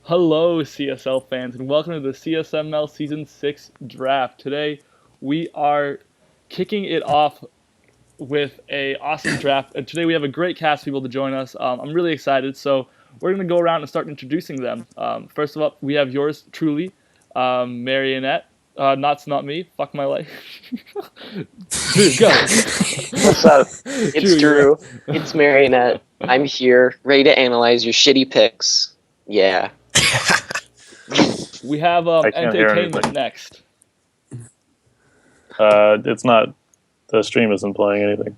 Hello, CSL fans, and welcome to the CSML Season 6 draft. Today, we are kicking it off with a awesome draft, and today we have a great cast of people to join us. I'm really excited, so we're going to go around and start introducing them. First of all, we have yours truly, Marionette. Not me. Fuck my life. Drew, go. What's up? It's Drew. Right. It's Marionette. I'm here, ready to analyze your shitty picks. Yeah. We have entertainment next. It's not. The stream isn't playing anything.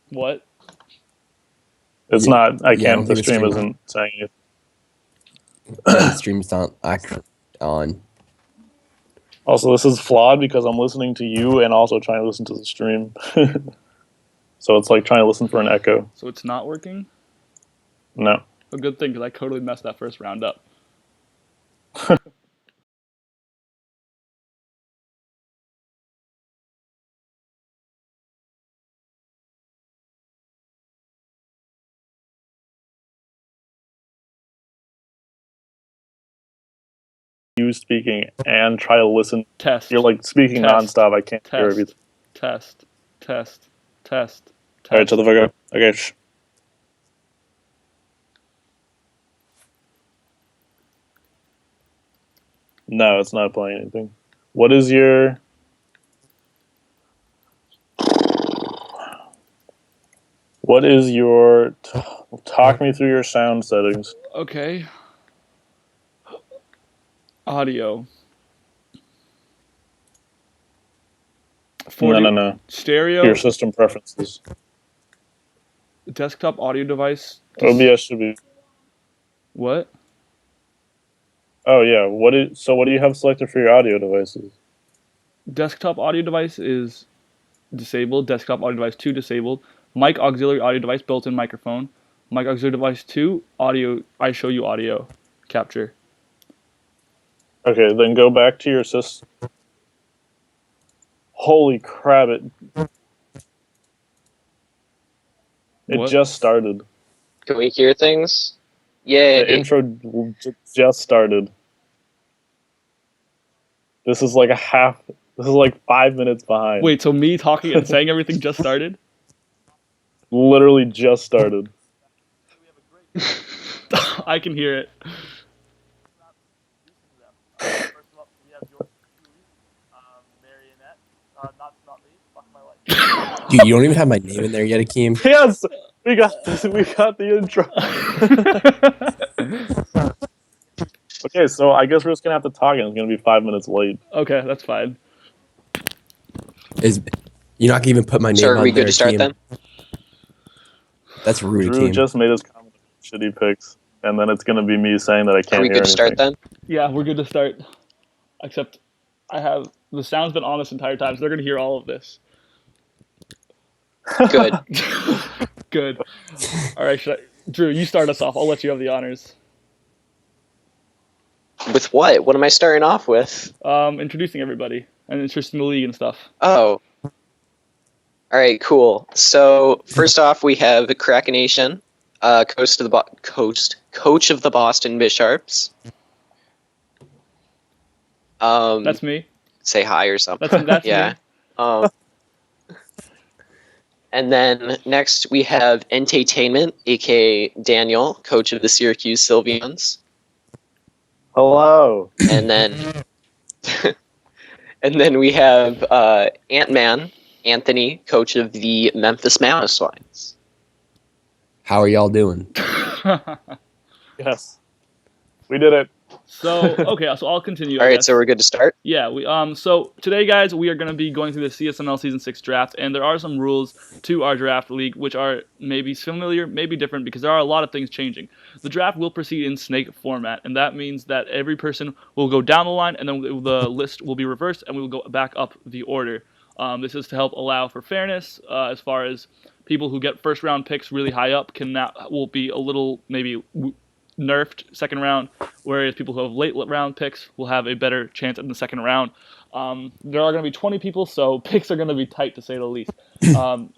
What? It's not. I can't. The stream isn't saying anything. The stream's not on. Also, this is flawed because I'm listening to you and also trying to listen to the stream. So it's like trying to listen for an echo. So it's not working? No. A good thing, because I totally messed that first round up. You speaking and try to listen. Test. You're like speaking nonstop. I can't hear everything. Test. All right, shut the fuck up. Okay. Shh. No, it's not playing anything. What is your... What is your... Talk me through your sound settings. Okay. Audio. No. Stereo. Your system preferences. Desktop audio device. OBS should be... What? Oh, yeah. What do you have selected for your audio devices? Desktop audio device is disabled. Desktop audio device 2 disabled. Mic auxiliary audio device, built-in microphone. Mic auxiliary device 2, audio, I show you audio capture. Okay, then go back to your system. Holy crap, it just started. Can we hear things? Yeah. The intro just started. This is like 5 minutes behind. Wait, so me talking and saying everything just started? Literally just started. I can hear it. Dude, you don't even have my name in there yet, Akeem. Yes! We got the intro. Okay, so I guess we're just gonna have to talk and it's gonna be 5 minutes late. Okay, that's fine. You're not gonna even put my name on there, So are we good to start Akeem. then? That's rude, Drew Akeem. just made his comment of shitty picks, and then it's gonna be me saying that I can't hear Are we good to start then? Yeah, we're good to start. Except the sound's been on this entire time, so they're going to hear all of this. Good. Good. All right, Drew, you start us off. I'll let you have the honors. With what? What am I starting off with? Introducing everybody and introducing the league and stuff. Oh. All right, cool. So first off, we have Krakenation, coach of the Boston Bisharps. That's me. Say hi or something. That's yeah. Me. And then next we have Entertainment, aka Daniel, coach of the Syracuse Sylvians. Hello. And then we have Ant-Man, Anthony, coach of the Memphis MAMOSWINES. How are y'all doing? Yes. We did it. So, okay, so I'll continue. All right, so we're good to start? Yeah, so today, guys, we are going to be going through the CSML Season 6 draft, and there are some rules to our draft league, which are maybe familiar, maybe different, because there are a lot of things changing. The draft will proceed in snake format, and that means that every person will go down the line, and then the list will be reversed, and we will go back up the order. This is to help allow for fairness, as far as people who get first-round picks really high up will be a little, maybe nerfed second round, whereas people who have late round picks will have a better chance in the second round. There are going to be 20 people, so picks are going to be tight to say the least.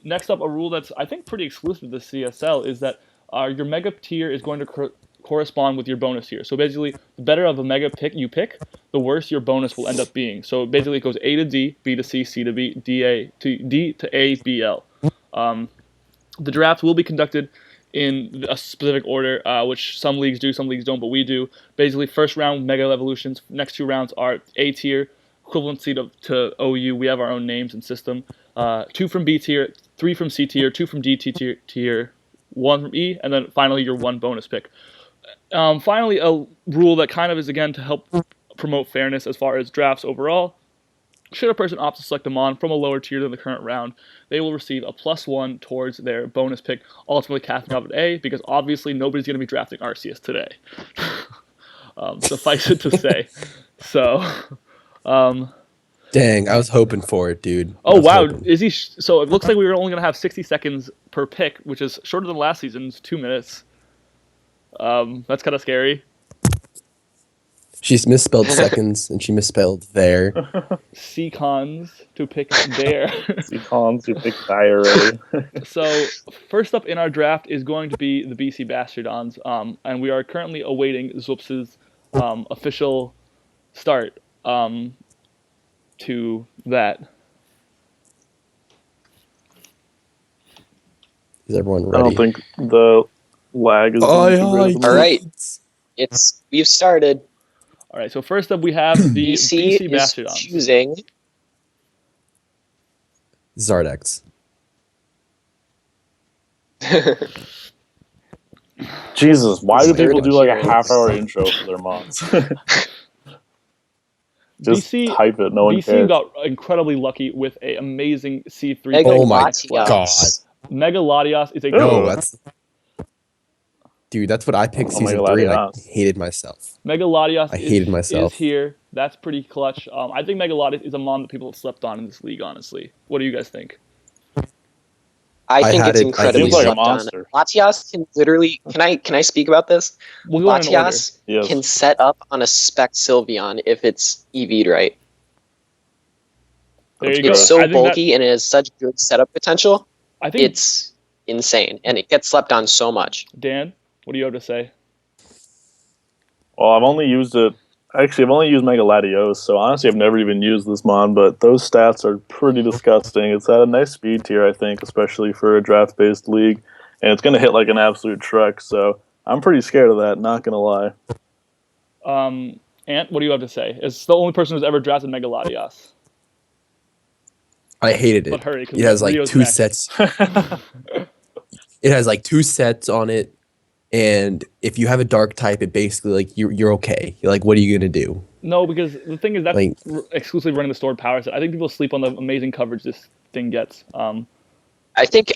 Next up, a rule that's, I think, pretty exclusive to CSL is that your mega tier is going to correspond with your bonus tier. So basically, the better of a mega pick you pick, the worse your bonus will end up being. So basically, it goes A to D, B to C, C to B, D to A, B, L. The draft will be conducted in a specific order, which some leagues do, some leagues don't, but we do. Basically, first round, Mega Evolutions. Next 2 rounds are A tier, equivalency to OU. We have our own names and system. 2 from B tier, 3 from C tier, 2 from D tier, 1 from E, and then finally your 1 bonus pick. Finally, a rule that kind of is, again, to help promote fairness as far as drafts overall. Should a person opt to select a mon from a lower tier than the current round, they will receive a +1 towards their bonus pick, ultimately capping out at A, because obviously nobody's going to be drafting Arceus today. Suffice it to say. So, Dang, I was hoping for it, dude. oh wow, is he? So it looks like we were only going to have 60 seconds per pick, which is shorter than last season's 2 minutes. That's kind of scary. She's misspelled seconds, and she misspelled there. Seacons to pick there. Seacons to pick diary. So first up in our draft is going to be the BC BASTIODONS, and we are currently awaiting ZWOOPS' official start to that. Is everyone I ready? don't think the lag is. All right. We've started. All right, so first up we have the BC is BASTIODONS. choosing. Zardex. Jesus, why do people Third do like a appearance. half-hour intro for their mods? Just BC type it. No one BC cares. got incredibly lucky with an amazing C3. Mega Oh my Latias. God. Mega Latias is a Oh. No, that's... Dude, that's what I picked Oh my season God, 3, and I yes. hated myself. Mega Latias I hated myself. is here. That's pretty clutch. I think Mega Latias is a mon that people have slept on in this league, honestly. What do you guys think? I think had it's it- I incredibly think- Seems like a slept on. monster. Latias can literally. Can I speak about this? We'll go in order. Latias Yes. can set up on a spec Sylveon if it's EV'd right. There you That's go. It's good. so I think bulky and it has such good setup potential. I think It's insane, and it gets slept on so much. Dan, what do you have to say? Well, I've only used it. Actually, I've only used Mega Latios, so honestly, I've never even used this mon, but those stats are pretty disgusting. It's at a nice speed tier, I think, especially for a draft-based league, and it's going to hit like an absolute truck, so I'm pretty scared of that, not going to lie. Ant, what do you have to say? It's the only person who's ever drafted Mega Latias. I hated it. But hurry, 'cause It has like Rio's 2 next. sets. It has like 2 sets on it, and if you have a dark type, it basically like you're okay. You're like, what are you gonna do? No, because the thing is that's Like- exclusively running the stored power set. I think people sleep on the amazing coverage this thing gets. I think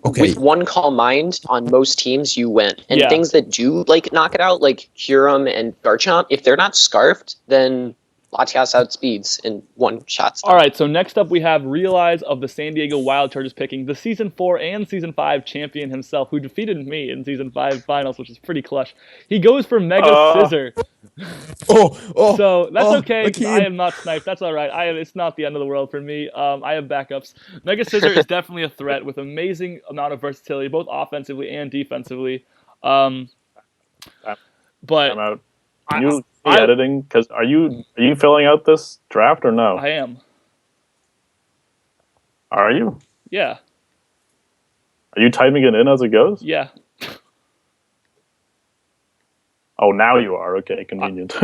Okay. with one call mind on most teams you win. And Yeah. things that do like knock it out, like Kyurem and Garchomp, if they're not scarfed, then Latias outspeeds in one shot. All right, so next up we have RIOLIZE of the San Diego Wild Chargers picking the Season 4 and Season 5 champion himself, who defeated me in Season 5 finals, which is pretty clutch. He goes for Mega Scissor. Oh, So that's oh, okay. Akeem. I am not sniped. That's all right. It's not the end of the world for me. I have backups. Mega Scissor is definitely a threat with amazing amount of versatility, both offensively and defensively. But I'm out. Can you be I- editing? Because are you filling out this draft or no? I am. Are you? Yeah. Are you typing it in as it goes? Yeah. Oh, now you are. Okay, convenient.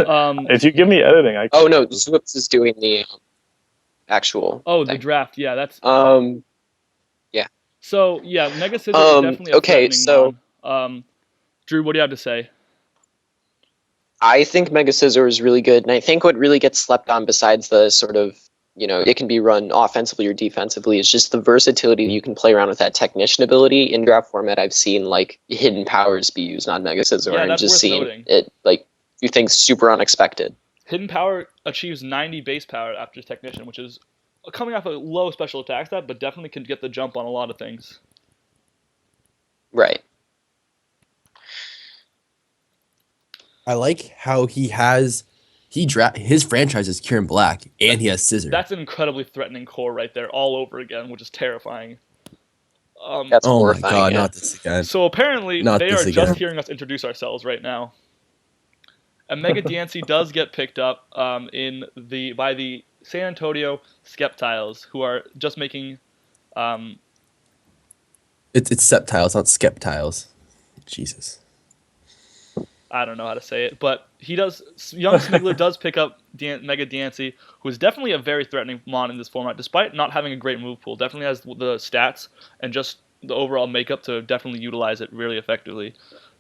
Um, If you give me editing, I. Oh no, ZWOOPS is doing the actual. oh, the thing. draft. Yeah, that's. So yeah, Mega Scissor is definitely a okay, threatening so- mon. Drew, what do you have to say? I think Mega Scissor is really good, and I think what really gets slept on, besides the sort of, it can be run offensively or defensively, is just the versatility that you can play around with that technician ability. In draft format, I've seen like hidden powers be used on Mega Scissor, Yeah, and that's just worth seen noting. it like do things super unexpected. Hidden Power achieves 90 base power after Technician, which is coming off a low special attack stat, but definitely can get the jump on a lot of things. Right. I like how his franchise is Kieran Black, and he has Scissor. That's an incredibly threatening core right there, all over again, which is terrifying. That's Oh my horrifying. god, yeah. not this again. So apparently Not they this are again. just hearing us introduce ourselves right now. And Mega DNC does get picked up by the San Antonio SCEPTILES, who are just making It's SCEPTILES, not SCEPTILES. Jesus. I don't know how to say it, but young SMIGGLER does pick up Mega DNC, who is definitely a very threatening mon in this format, despite not having a great move pool. Definitely has the stats and just the overall makeup to definitely utilize it really effectively.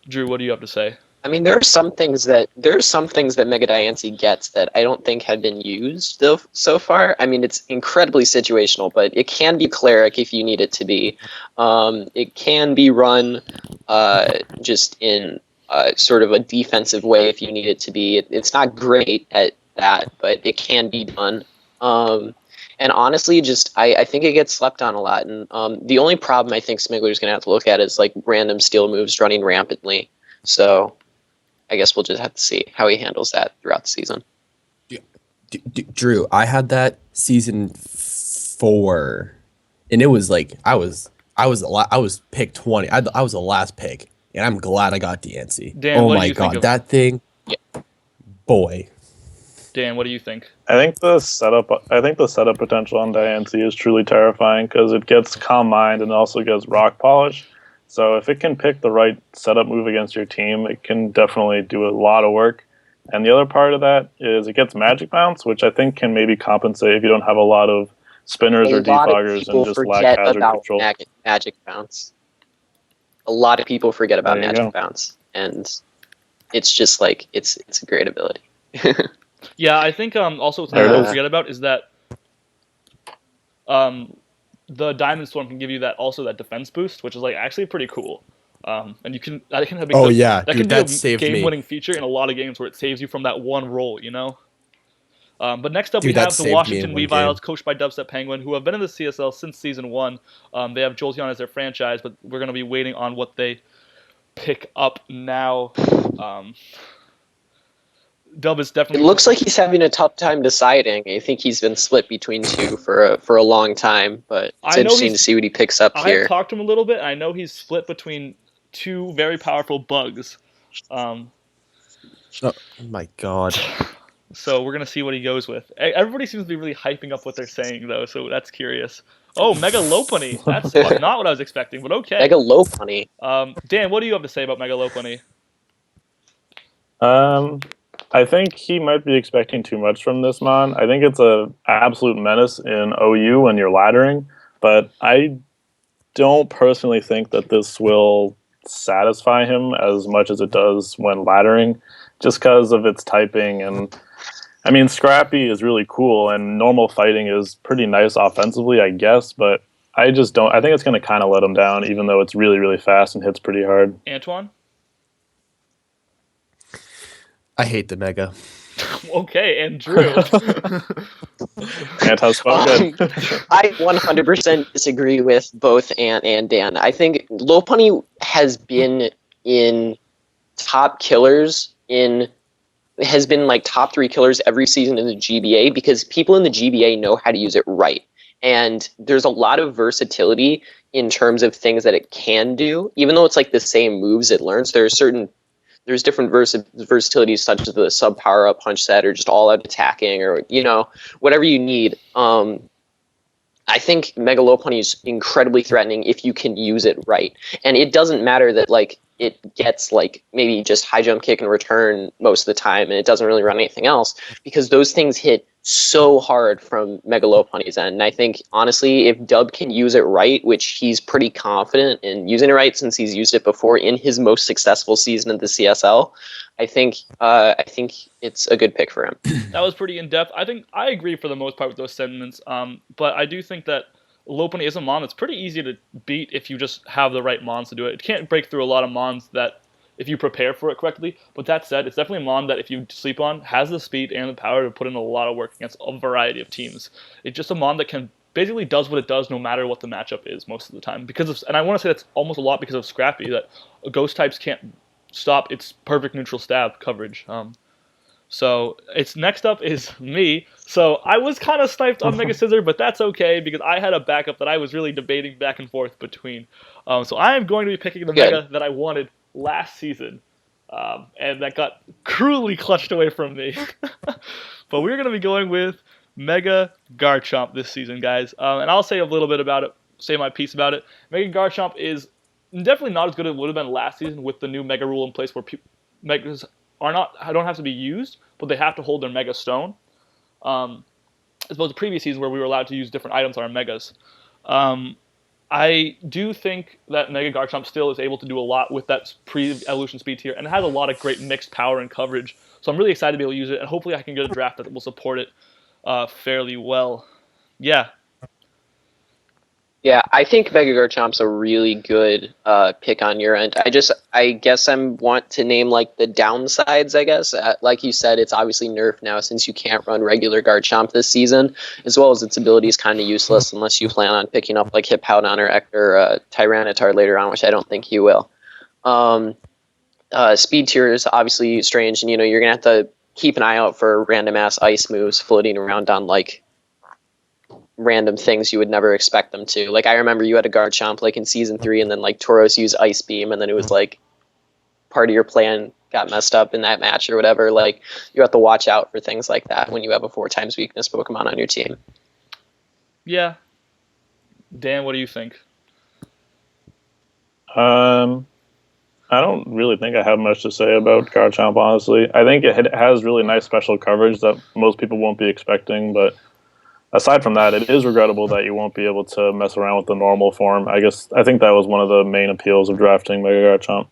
Drew, what do you have to say? I mean, there are some things that Mega Diancie gets that I don't think have been used so far. I mean, it's incredibly situational, but it can be cleric if you need it to be. It can be run just in sort of a defensive way if you need it to be. It's not great at that, but it can be done. And honestly, I think it gets slept on a lot. And the only problem I think Smiggler's going to have to look at is like random steal moves running rampantly. So I guess we'll just have to see how he handles that throughout the season. Drew, I had that season 4, and it was like I was pick 20. I was the last pick, and I'm glad I got DNC. Dan, oh what do my you think god, of- that thing, Yeah. boy. Dan, what do you think? I think the setup potential on Diancie is truly terrifying because it gets Calm Mind and also gets Rock Polish. So if it can pick the right setup move against your team, it can definitely do a lot of work. And the other part of that is it gets Magic Bounce, which I think can maybe compensate if you don't have a lot of spinners or A lot of defoggers people and just lack forget hazard about control. Magic Bounce. A lot of people forget about There you Magic go. Bounce, and it's just like it's a great ability. Yeah, I think also There something it to is. forget about is that the Diamond Storm can give you that defense boost, which is like actually pretty cool. And that can have Oh yeah, that dude, can be that a saved me. game-winning feature in a lot of games where it saves you from that one roll, you know. But next up Dude, we that have the saved me in Washington one WEAVILES, game. coached by DUBSTEPPENGUIN, who have been in the CSL since season 1. They have Jolteon as their franchise, but we're going to be waiting on what they pick up now. Dub is It definitely. looks like he's having a tough time deciding. I think he's been split between two for a long time, but I it's know interesting he's- to see what he picks up I here. have talked to him a little bit. I know he's split between two very powerful bugs. Oh my god. So we're gonna see what he goes with. Everybody seems to be really hyping up what they're saying though, so that's curious. Oh, Mega Lopunny. That's not what I was expecting, but okay. Mega Lopunny. Dan, what do you have to say about Mega Lopunny? I think he might be expecting too much from this mon. I think it's a absolute menace in OU when you're laddering, but I don't personally think that this will satisfy him as much as it does when laddering, just because of its typing. And I mean, Scrappy is really cool, and normal fighting is pretty nice offensively, I guess, but I just don't. I think it's going to kind of let him down, even though it's really, really fast and hits pretty hard. Antoine? I hate the Mega. Okay, and Drew. Ant has spoken. I 100% disagree with both Ant and Dan. I think Lopunny has been in top killers has been like top 3 killers every season in the GBA because people in the GBA know how to use it right. And there's a lot of versatility in terms of things that it can do. Even though it's like the same moves it learns, there's different versatilities such as the sub power up punch set or just all out attacking or whatever you need. I think Mega Lopunny is incredibly threatening if you can use it right. And it doesn't matter that like it gets like maybe just high jump kick and return most of the time and it doesn't really run anything else because those things hit so hard from Mega Lopunny's end. And I think honestly if Dub can use it right, which he's pretty confident in using it right since he's used it before in his most successful season of the CSL, I think it's a good pick for him. That was pretty in-depth. I think I agree for the most part with those sentiments, but I do think that Lopunny is a mon that's pretty easy to beat if you just have the right mons to do it. It can't break through a lot of mons that if you prepare for it correctly, but that said, it's definitely a mon that if you sleep on, has the speed and the power to put in a lot of work against a variety of teams. It's just a mon that can basically does what it does no matter what the matchup is most of the time. And I want to say that's almost a lot because of Scrappy, that ghost types can't stop its perfect neutral stab coverage. So it's next up is me. So I was kind of sniped on Mega Scissor, but that's okay because I had a backup that I was really debating back and forth between. So I am going to be picking the Mega that I wanted last season, and that got cruelly clutched away from me. But we're going to be going with Mega Garchomp this season, guys. And I'll say a little bit about it, say my piece about it. Mega Garchomp is definitely not as good as it would have been last season with the new Mega rule in place where Megas don't have to be used, but they have to hold their Mega Stone. As opposed to previous seasons where we were allowed to use different items on our Megas. I do think that Mega Garchomp still is able to do a lot with that pre-evolution speed tier, and it has a lot of great mixed power and coverage. So I'm really excited to be able to use it, and hopefully I can get a draft that will support it fairly well. Yeah. Yeah, I think Mega Garchomp's a really good pick on your end. I guess I want to name like the downsides, I guess. Like you said, it's obviously nerfed now since you can't run regular Garchomp this season, as well as its ability is kind of useless unless you plan on picking up like Hippowdon or Tyranitar later on, which I don't think you will. Speed tier is obviously strange, and you're going to have to keep an eye out for random ass ice moves floating around on like random things you would never expect them to. Like I remember you had a Garchomp like in season 3, and then like Tauros used Ice Beam, and then it was like part of your plan got messed up in that match or whatever. Like you have to watch out for things like that when you have a 4x weakness Pokemon on your team. Yeah. Dan, what do you think? I don't really think I have much to say about Garchomp, honestly. I think it has really nice special coverage that most people won't be expecting, but aside from that, it is regrettable that you won't be able to mess around with the normal form. I think that was one of the main appeals of drafting Mega Garchomp.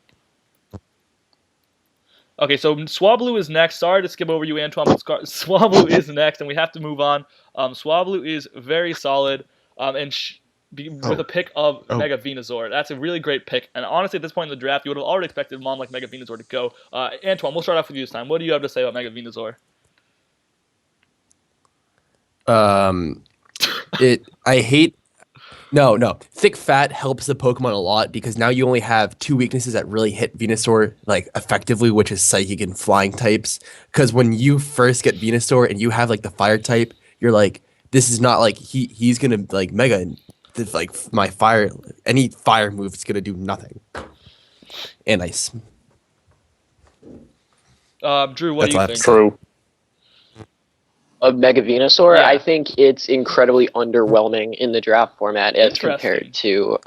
Okay, so Swablu is next. Sorry to skip over you, Antoine, but Swablu is next, and we have to move on. Swablu is very solid, with a pick of Mega Venusaur. That's a really great pick, and honestly, at this point in the draft, you would have already expected Mon like Mega Venusaur to go. Antoine, we'll start off with you this time. What do you have to say about Mega Venusaur? Thick fat helps the Pokemon a lot because now you only have 2 weaknesses that really hit Venusaur like effectively, which is Psychic and Flying types. Because when you first get Venusaur and you have like the Fire type, you're like, this is not like he's gonna like Mega, like my fire, any fire move is gonna do nothing. And Ice. Drew, what do you think? True. Of Mega Venusaur, Yeah. I think it's incredibly underwhelming in the draft format as compared to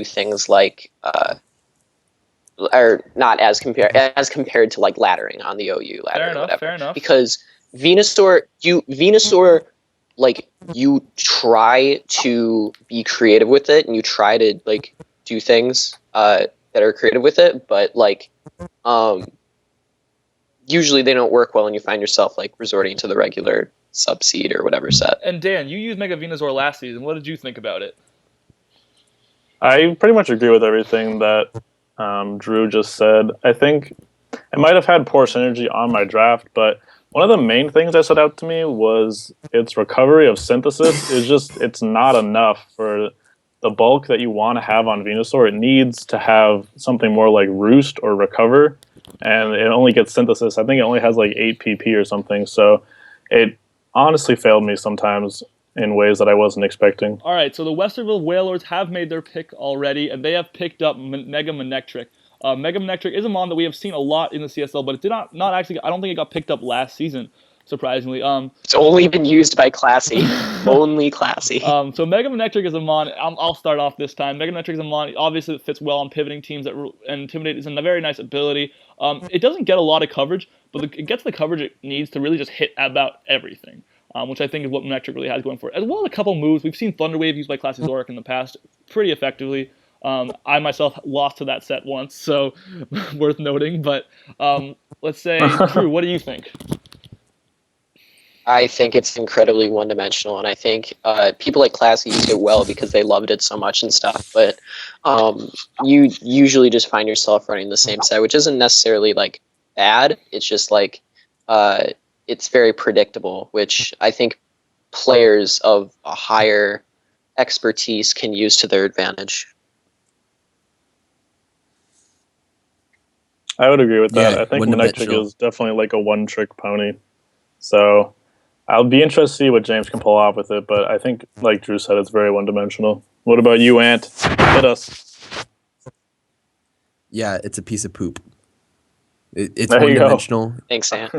things like or not as compared to like laddering on the OU ladder or whatever. Fair enough. Because Venusaur like you try to be creative with it and you try to like do things that are creative with it, but like usually they don't work well, and you find yourself like resorting to the regular Subseed or whatever set. And Dan, you used Mega Venusaur last season. What did you think about it? I pretty much agree with everything that Drew just said. I think it might have had poor synergy on my draft, but one of the main things that stood out to me was its recovery of Synthesis. It's not enough for the bulk that you want to have on Venusaur. It needs to have something more like Roost or Recover, and it only gets Synthesis. I think it only has like 8 PP or something, so it honestly failed me sometimes in ways that I wasn't expecting. All right, so the Westerville Whalers have made their pick already, and they have picked up Mega Manectric. Mega Manectric is a mon that we have seen a lot in the CSL, but it did not actually. I don't think it got picked up last season, surprisingly. It's only been used by Classy. Only Classy. So Mega Manectric is a mon. I'll start off this time. Mega Manectric is a mon. Obviously, it fits well on pivoting teams. And Intimidate is a very nice ability. It doesn't get a lot of coverage, but it gets the coverage it needs to really just hit about everything. Which I think is what Manectric really has going for it. As well as a couple moves. We've seen Thunder Wave used by Classy Zoric in the past pretty effectively. I myself lost to that set once, so worth noting. But let's say, Drew, what do you think? I think it's incredibly one-dimensional, and I think people like Classy use it well because they loved it so much and stuff, but you usually just find yourself running the same set, which isn't necessarily like bad. It's just like it's very predictable, which I think players of a higher expertise can use to their advantage. I would agree with that. Yeah, I think one-dimensional. Manectric is definitely like a one-trick pony. So I'll be interested to see what James can pull off with it, but I think, like Drew said, it's very one-dimensional. What about you, Ant? Hit us. Yeah, it's a piece of poop. It's There you go. one-dimensional. Thanks, Sam.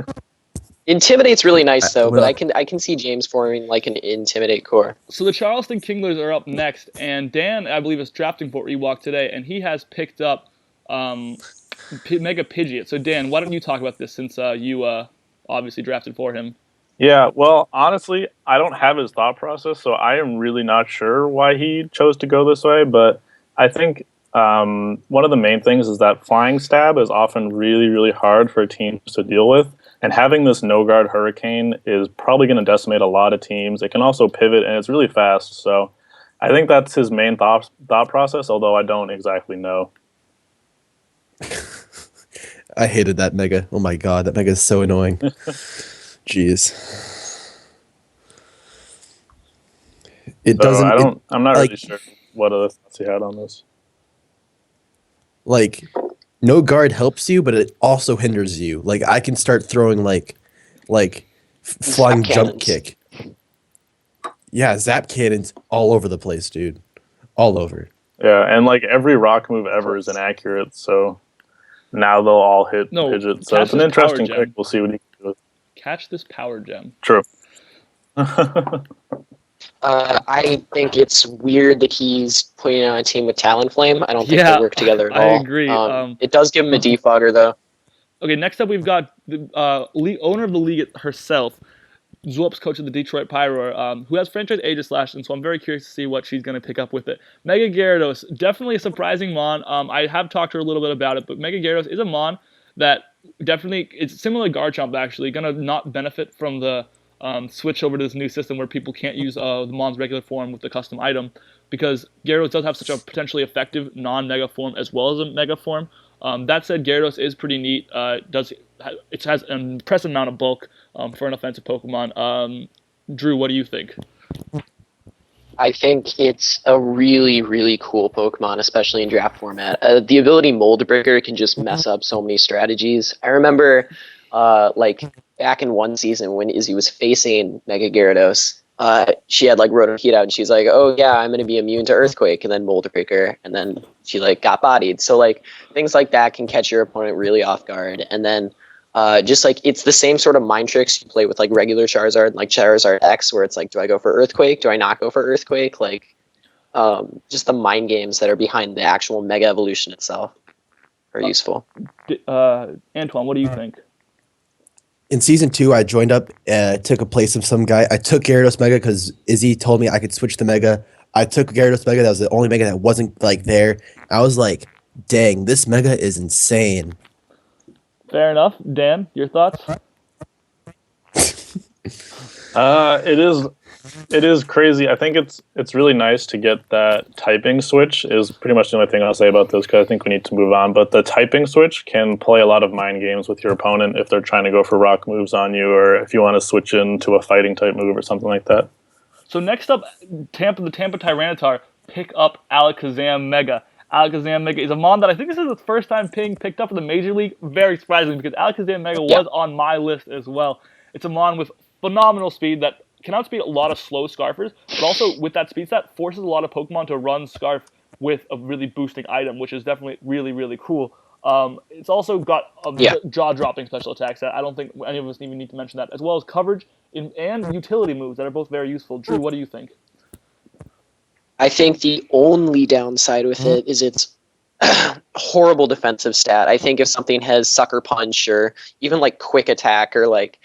Intimidate's really nice though, but well- I can see James forming like an Intimidate core. So the Charleston Kinglers are up next, and Dan, I believe, is drafting for EWOK today, and he has picked up Mega Pidgeot. So Dan, why don't you talk about this since you obviously drafted for him? Yeah, well, honestly, I don't have his thought process, so I am really not sure why he chose to go this way, but I think one of the main things is that flying stab is often really, really hard for teams to deal with. And having this no-guard Hurricane is probably going to decimate a lot of teams. It can also pivot, and it's really fast. So I think that's his main thought process, although I don't exactly know. I hated that Mega. Oh my god, that Mega is so annoying. Jeez. It So doesn't. I'm not like- really sure what other thoughts he had on this. Like, no guard helps you, but it also hinders you. Like, I can start throwing flying Zap jump cannons. kick. Yeah, zap cannons all over the place, dude. All over. Yeah, and like every rock move ever is inaccurate, so now they'll all hit No, Pidgeot. So catch it's an this interesting power gem. pick. We'll see what he can do with it. Catch this power gem. True. I think it's weird that he's putting on a team with Talonflame. I don't think Yeah, they work together at I all. agree. It does give him a defogger though. Okay, next up we've got the owner of the league herself, ZWOOPS coach of the Detroit PYROAR, who has franchise Aegislash, and so I'm very curious to see what she's going to pick up with it. Mega Gyarados, definitely a surprising mon. I have talked to her a little bit about it, but Mega Gyarados is a mon that definitely, it's similar to Garchomp actually, going to not benefit from the switch over to this new system where people can't use the mon's regular form with the custom item, because Gyarados does have such a potentially effective non-mega form as well as a mega form. That said, Gyarados is pretty neat. It has an impressive amount of bulk for an offensive Pokemon. Drew, what do you think? I think it's a really, really cool Pokemon, especially in draft format. The ability Mold Breaker can just mess up so many strategies. I remember, like, back in one season when Izzy was facing Mega Gyarados, she had, like, Rotom out, and she's like, oh, yeah, I'm going to be immune to Earthquake, and then Mold Breaker, and then she, like, got bodied. So, like, things like that can catch your opponent really off guard. And then just, like, it's the same sort of mind tricks you play with, like, regular Charizard, like Charizard X, where it's like, do I go for Earthquake? Do I not go for Earthquake? Like, just the mind games that are behind the actual Mega Evolution itself are useful. Antoine, what do you think? In season 2, I joined up, took a place of some guy. I took Gyarados Mega because Izzy told me I could switch the Mega. I took Gyarados Mega. That was the only Mega that wasn't like there. I was like, dang, this Mega is insane. Fair enough. Dan, your thoughts? It is crazy. I think it's really nice to get that typing switch. Is pretty much the only thing I'll say about this, because I think we need to move on. But the typing switch can play a lot of mind games with your opponent if they're trying to go for rock moves on you, or if you want to switch into a fighting type move or something like that. So next up, the Tampa Tyranitar pick up Alakazam Mega. Alakazam Mega is a mon that I think this is the first time being picked up in the Major League. Very surprising, because Alakazam Mega was on my list as well. It's a mon with phenomenal speed that can outspeed a lot of slow Scarfers, but also with that speed set, forces a lot of Pokemon to run Scarf with a really boosting item, which is definitely really, really cool. It's also got a jaw-dropping special attack set. I don't think any of us even need to mention that, as well as coverage and utility moves that are both very useful. Drew, what do you think? I think the only downside with it is its horrible defensive stat. I think if something has Sucker Punch or even like Quick Attack or like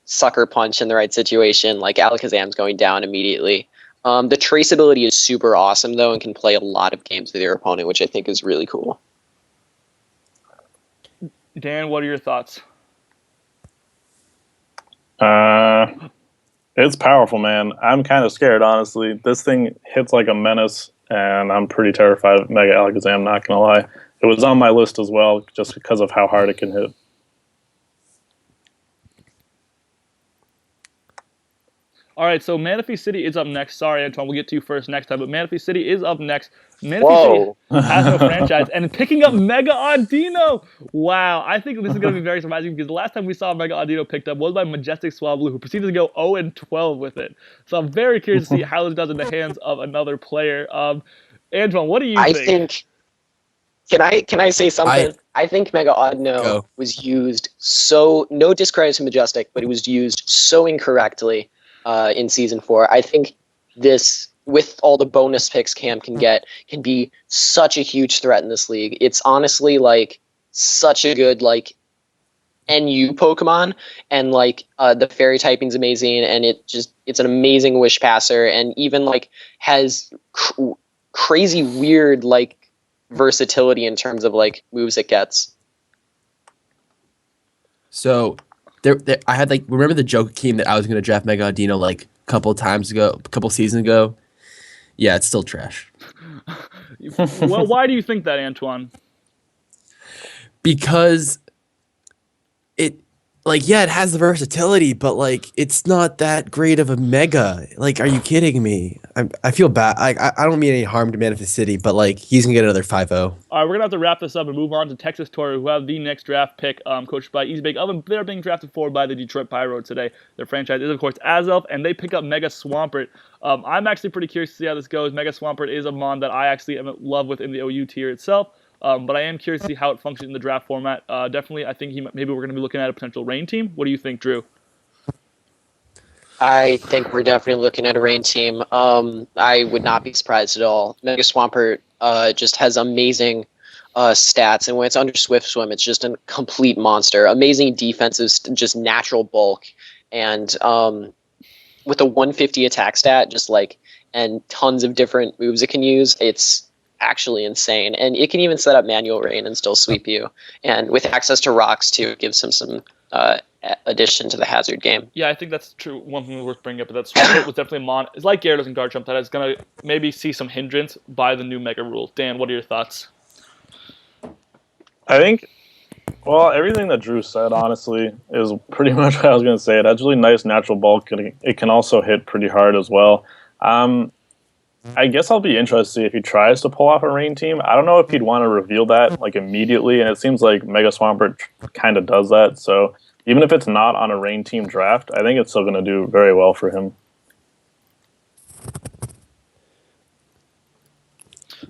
Sucker Punch in the right situation, like Alakazam's going down immediately. The traceability is super awesome though, and can play a lot of games with your opponent, which I think is really cool. Dan, what are your thoughts? It's powerful, man. I'm kind of scared, honestly. This thing hits like a menace, and I'm pretty terrified of Mega Alakazam, not gonna lie. It was on my list as well, just because of how hard it can hit. All right, so Manaphy City is up next. Sorry, Antoine, we'll get to you first next time, but Manaphy City is up next. Manaphy Whoa. City has no franchise, and picking up Mega Audino. Wow, I think this is going to be very surprising because the last time we saw Mega Audino picked up was by Majestic Swablu, who proceeded to go 0-12 with it. So I'm very curious to see how this does in the hands of another player. Antoine, what do you think? Can I say something? I think Mega Audino was used so, no discredit to Majestic, but it was used so incorrectly in Season 4. I think this, with all the bonus picks Cam can get, can be such a huge threat in this league. It's honestly like such a good like NU Pokemon, and like the fairy typing's amazing, and it's an amazing wish passer, and even like has crazy weird like versatility in terms of like moves it gets. So I had like, remember the joke came that I was going to draft Mega Audino like a couple seasons ago? Yeah, it's still trash. Well, why do you think that, Antoine? Because it, like, yeah, it has the versatility, but like, it's not that great of a Mega. Like, are you kidding me? I feel bad. I don't mean any harm to Manaphy City, but like, he's gonna get another 5-0. All right, we're gonna have to wrap this up and move on to Texas Toru, who have the next draft pick, coached by EZBAKEOVEN. They're being drafted forward by the Detroit PYROAR today. Their franchise is, of course, Azelf, and they pick up Mega Swampert. I'm actually pretty curious to see how this goes. Mega Swampert is a mon that I actually am in love with in the OU tier itself. But I am curious to see how it functions in the draft format. Definitely, I think maybe we're going to be looking at a potential rain team. What do you think, Drew? I think we're definitely looking at a rain team. I would not be surprised at all. Mega Swampert just has amazing stats, and when it's under Swift Swim, it's just a complete monster. Amazing defensive, just natural bulk, and with a 150 attack stat, just like, and tons of different moves it can use, it's actually insane. And it can even set up manual rain and still sweep you. And with access to rocks too, it gives him some addition to the hazard game. Yeah, I think that's true. One thing worth bringing up, but that's was definitely a mon. It's like Gyarados and Garchomp that is going to maybe see some hindrance by the new Mega rule. Dan, what are your thoughts? I think, well, everything that Drew said, honestly, is pretty much what I was going to say. It has really nice natural bulk, and it can also hit pretty hard as well. I guess I'll be interested to see if he tries to pull off a rain team. I don't know if he'd want to reveal that like immediately, and it seems like Mega Swampert kind of does that. So even if it's not on a rain team draft, I think it's still going to do very well for him.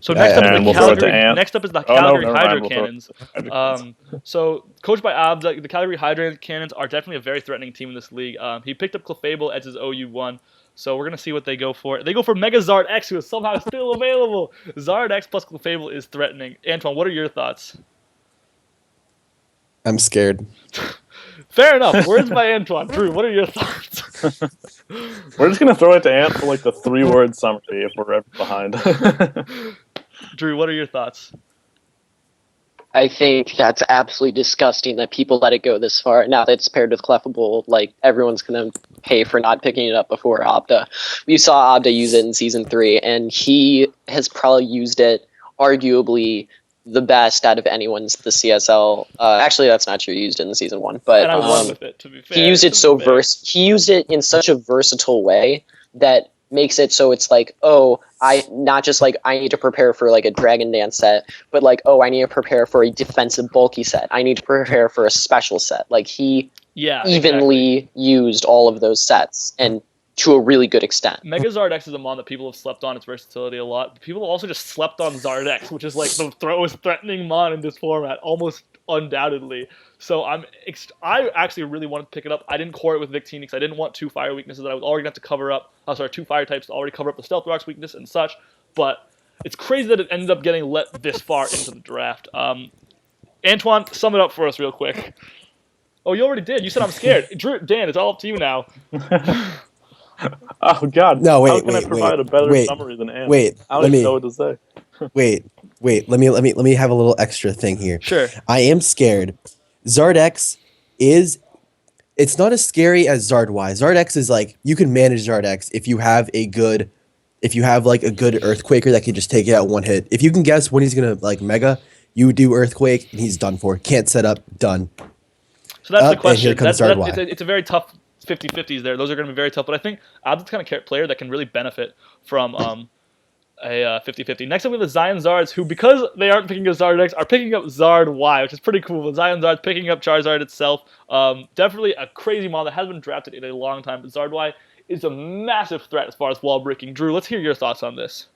So next up is the Calgary never Hydro mind. Cannons. So coached by Abda, the Calgary Hydro Cannons are definitely a very threatening team in this league. He picked up Clefable as his OU1. So we're going to see what they go for. They go for Mega Zard X, who is somehow still available. Zard X plus Clefable is threatening. Antoine, what are your thoughts? I'm scared. Fair enough. Words by Antoine. Drew, what are your thoughts? We're just going to throw it to Ant for like the 3-word summary if we're ever behind. Drew, what are your thoughts? I think that's absolutely disgusting that people let it go this far. Now that it's paired with Clefable, like, everyone's going to pay for not picking it up before Abda. We saw Abda use it in Season 3, and he has probably used it arguably the best out of anyone's the CSL. Actually, that's not true. He used it in Season 1. But and I won with it, to be fair. He used it he used it in such a versatile way that makes it so it's like, oh, I not just like I need to prepare for like a Dragon Dance set, but like, oh, I need to prepare for a defensive bulky set. I need to prepare for a special set. Like he evenly used all of those sets and to a really good extent. Mega Zard X is a mon that people have slept on its versatility a lot. People have also just slept on Zard X, which is like the most threatening mon in this format, almost undoubtedly. So I actually really wanted to pick it up. I didn't core it with Victini because I didn't want 2 fire weaknesses that I was already going to have to cover up. 2 fire types to already cover up the Stealth Rock's weakness and such. But it's crazy that it ended up getting let this far into the draft. Antoine, sum it up for us real quick. Oh, you already did. You said I'm scared. Drew, Dan, it's all up to you now. Oh, God. No, wait, How can I provide a better summary than Ant? I don't even know what to say. Wait. Let me have a little extra thing here. Sure. I am scared. Zard X it's not as scary as Zard Y. Zard X is like, you can manage Zard X if you have like a good Earthquaker that can just take it out one hit. If you can guess when he's gonna like Mega, you do Earthquake and he's done for. Can't set up, done. So that's the question. And here comes Zard Y. It's a very tough 50-50s there. Those are going to be very tough. But I think Ab's the kind of player that can really benefit from a 50-50. Next up we have the Zion Zards, who, because they aren't picking up Zard X, are picking up Zard Y, which is pretty cool. But Zion Zard's picking up Charizard itself. Definitely a crazy mod that hasn't been drafted in a long time. But Zard Y is a massive threat as far as wall breaking. Drew, let's hear your thoughts on this.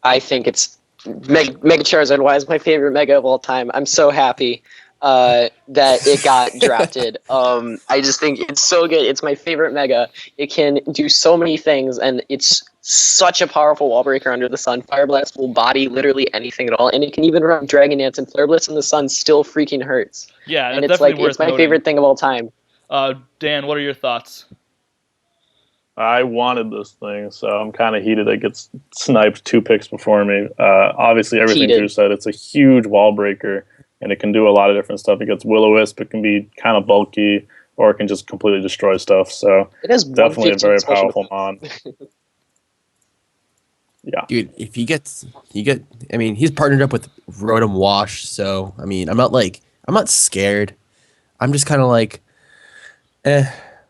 I think it's Mega Charizard Y is my favorite Mega of all time. I'm so happy that it got drafted. I just think it's so good. It's my favorite Mega. It can do so many things, and it's such a powerful wall breaker under the sun. Fire Blast will body literally anything at all, and it can even run Dragon Dance, and Flare Blitz in the sun still freaking hurts. Yeah, and it's like it's my favorite thing of all time. Dan, what are your thoughts? I wanted this thing, so I'm kind of heated. It gets sniped 2 picks before me. Obviously, everything Drew said, it's a huge wall breaker, and it can do a lot of different stuff. It gets Will-O-Wisp, it can be kind of bulky, or it can just completely destroy stuff. So it is definitely a very powerful mon. Yeah, dude. If he gets, I mean, he's partnered up with Rotom Wash, so I mean, I'm not scared. I'm just kind of like,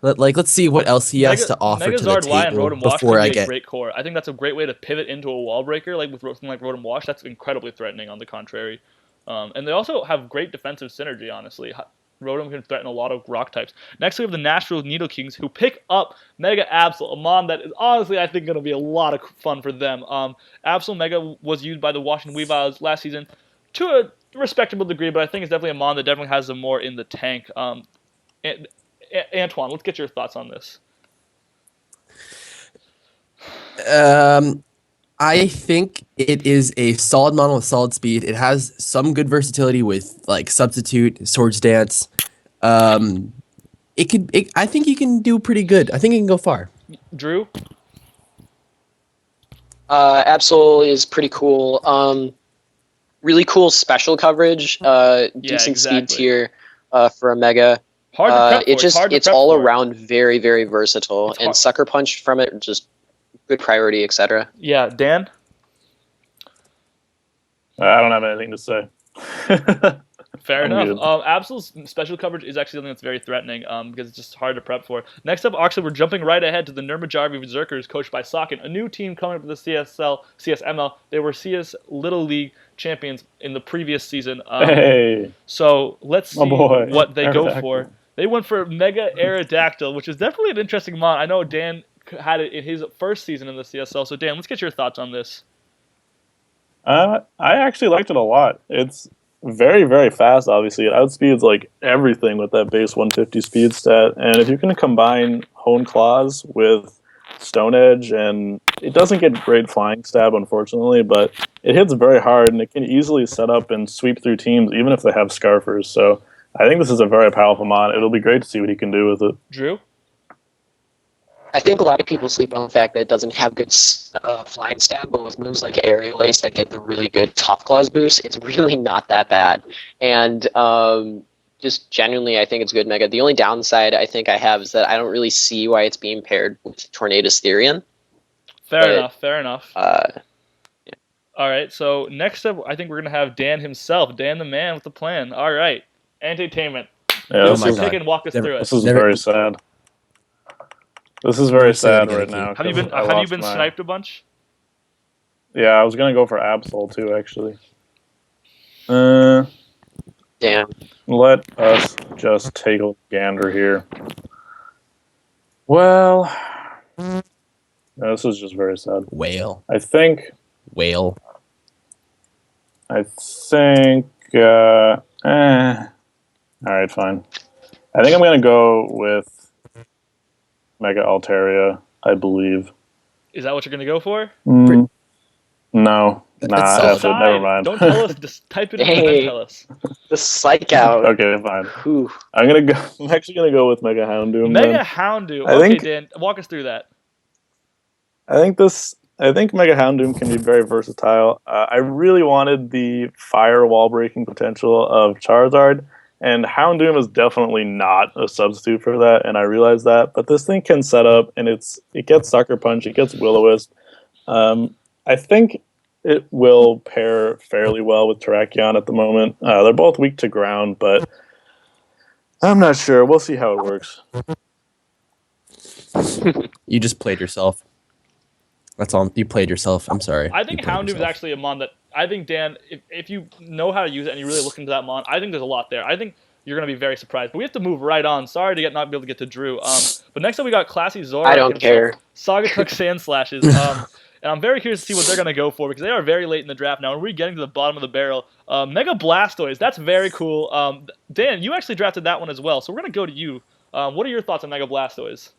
let's see what else he has to offer to the table before I get. Great core. I think that's a great way to pivot into a wall breaker, like with something like Rotom Wash. That's incredibly threatening. On the contrary, and they also have great defensive synergy. Honestly, Rotom can threaten a lot of rock types. Next, we have the NASHVILLE NIDOKINGS, who pick up Mega Absol, a mon that is honestly, I think, going to be a lot of fun for them. Absol Mega was used by the Washington Weaviles last season to a respectable degree, but I think it's definitely a mon that definitely has some more in the tank. Antoine, let's get your thoughts on this. I think it is a solid model with solid speed. It has some good versatility with like Substitute, Swords Dance. I think you can do pretty good. I think it can go far. Drew? Absol is pretty cool. Really cool special coverage. Decent speed tier for a Mega. It's all around very, very versatile, and Sucker Punch from it just good priority, etc. Yeah, Dan? I don't have anything to say. Fair enough. Absol's special coverage is actually something that's very threatening because it's just hard to prep for. Next up, actually, we're jumping right ahead to the NURMIAJÄRVI ZERKERS, coached by SAWKIN, a new team coming up to the CSML. They were CS Little League champions in the previous season. So let's see what they go for. They went for Mega Aerodactyl, which is definitely an interesting mod. I know Dan had it in his first season in the CSL. So Dan, let's get your thoughts on this. I actually liked it a lot. It's very, very fast, obviously. It outspeeds like everything with that base 150 speed stat. And if you can combine Hone Claws with Stone Edge, and it doesn't get great flying stab, unfortunately, but it hits very hard, and it can easily set up and sweep through teams, even if they have Scarfers. So I think this is a very powerful mod. It'll be great to see what he can do with it. Drew? I think a lot of people sleep on the fact that it doesn't have good flying stab, but with moves like RIOLIZE that get the really good Top Claws boost, it's really not that bad. And just genuinely, I think it's good Mega. The only downside I think I have is that I don't really see why it's being paired with Tornadus Therian. Fair enough. Yeah. All right, so next up, I think we're going to have Dan himself. Dan the man with the plan. All right, entertainment. Yeah, walk us through it. This is very sad. This is very sad right now. Have you been sniped a bunch? Yeah, I was gonna go for Absol too, actually. Damn. Let us just take a gander here. Well, this is just very sad. Whale. I think. Whale. All right, fine. I think I'm gonna go with Mega Altaria, I believe. Is that what you're going to go for? No. Never mind. Don't tell us. Just type it in and then tell us. The psych out. Okay, fine. Ooh. I'm actually going to go with Mega Houndoom. Mega Houndoom. Okay, Dan, walk us through that. I think Mega Houndoom can be very versatile. I really wanted the fire wall breaking potential of Charizard, and Houndoom is definitely not a substitute for that, and I realize that. But this thing can set up, and it gets Sucker Punch, it gets Will-O-Wisp. I think it will pair fairly well with Terrakion at the moment. They're both weak to ground, but I'm not sure. We'll see how it works. You just played yourself. That's all. You played yourself. I'm sorry. I think You played Houndoom is yourself. actually a mon that I think, Dan, if you know how to use it and you really look into that mon, I think there's a lot there. I think you're going to be very surprised. But we have to move right on. Sorry to not be able to get to Drew. But next up we got Classy Zora. I don't care. SAUGATUCK Sand Slashes. And I'm very curious to see what they're going to go for because they are very late in the draft now. And we're getting to the bottom of the barrel. Mega Blastoise. That's very cool. Dan, you actually drafted that one as well. So we're going to go to you. What are your thoughts on Mega Blastoise?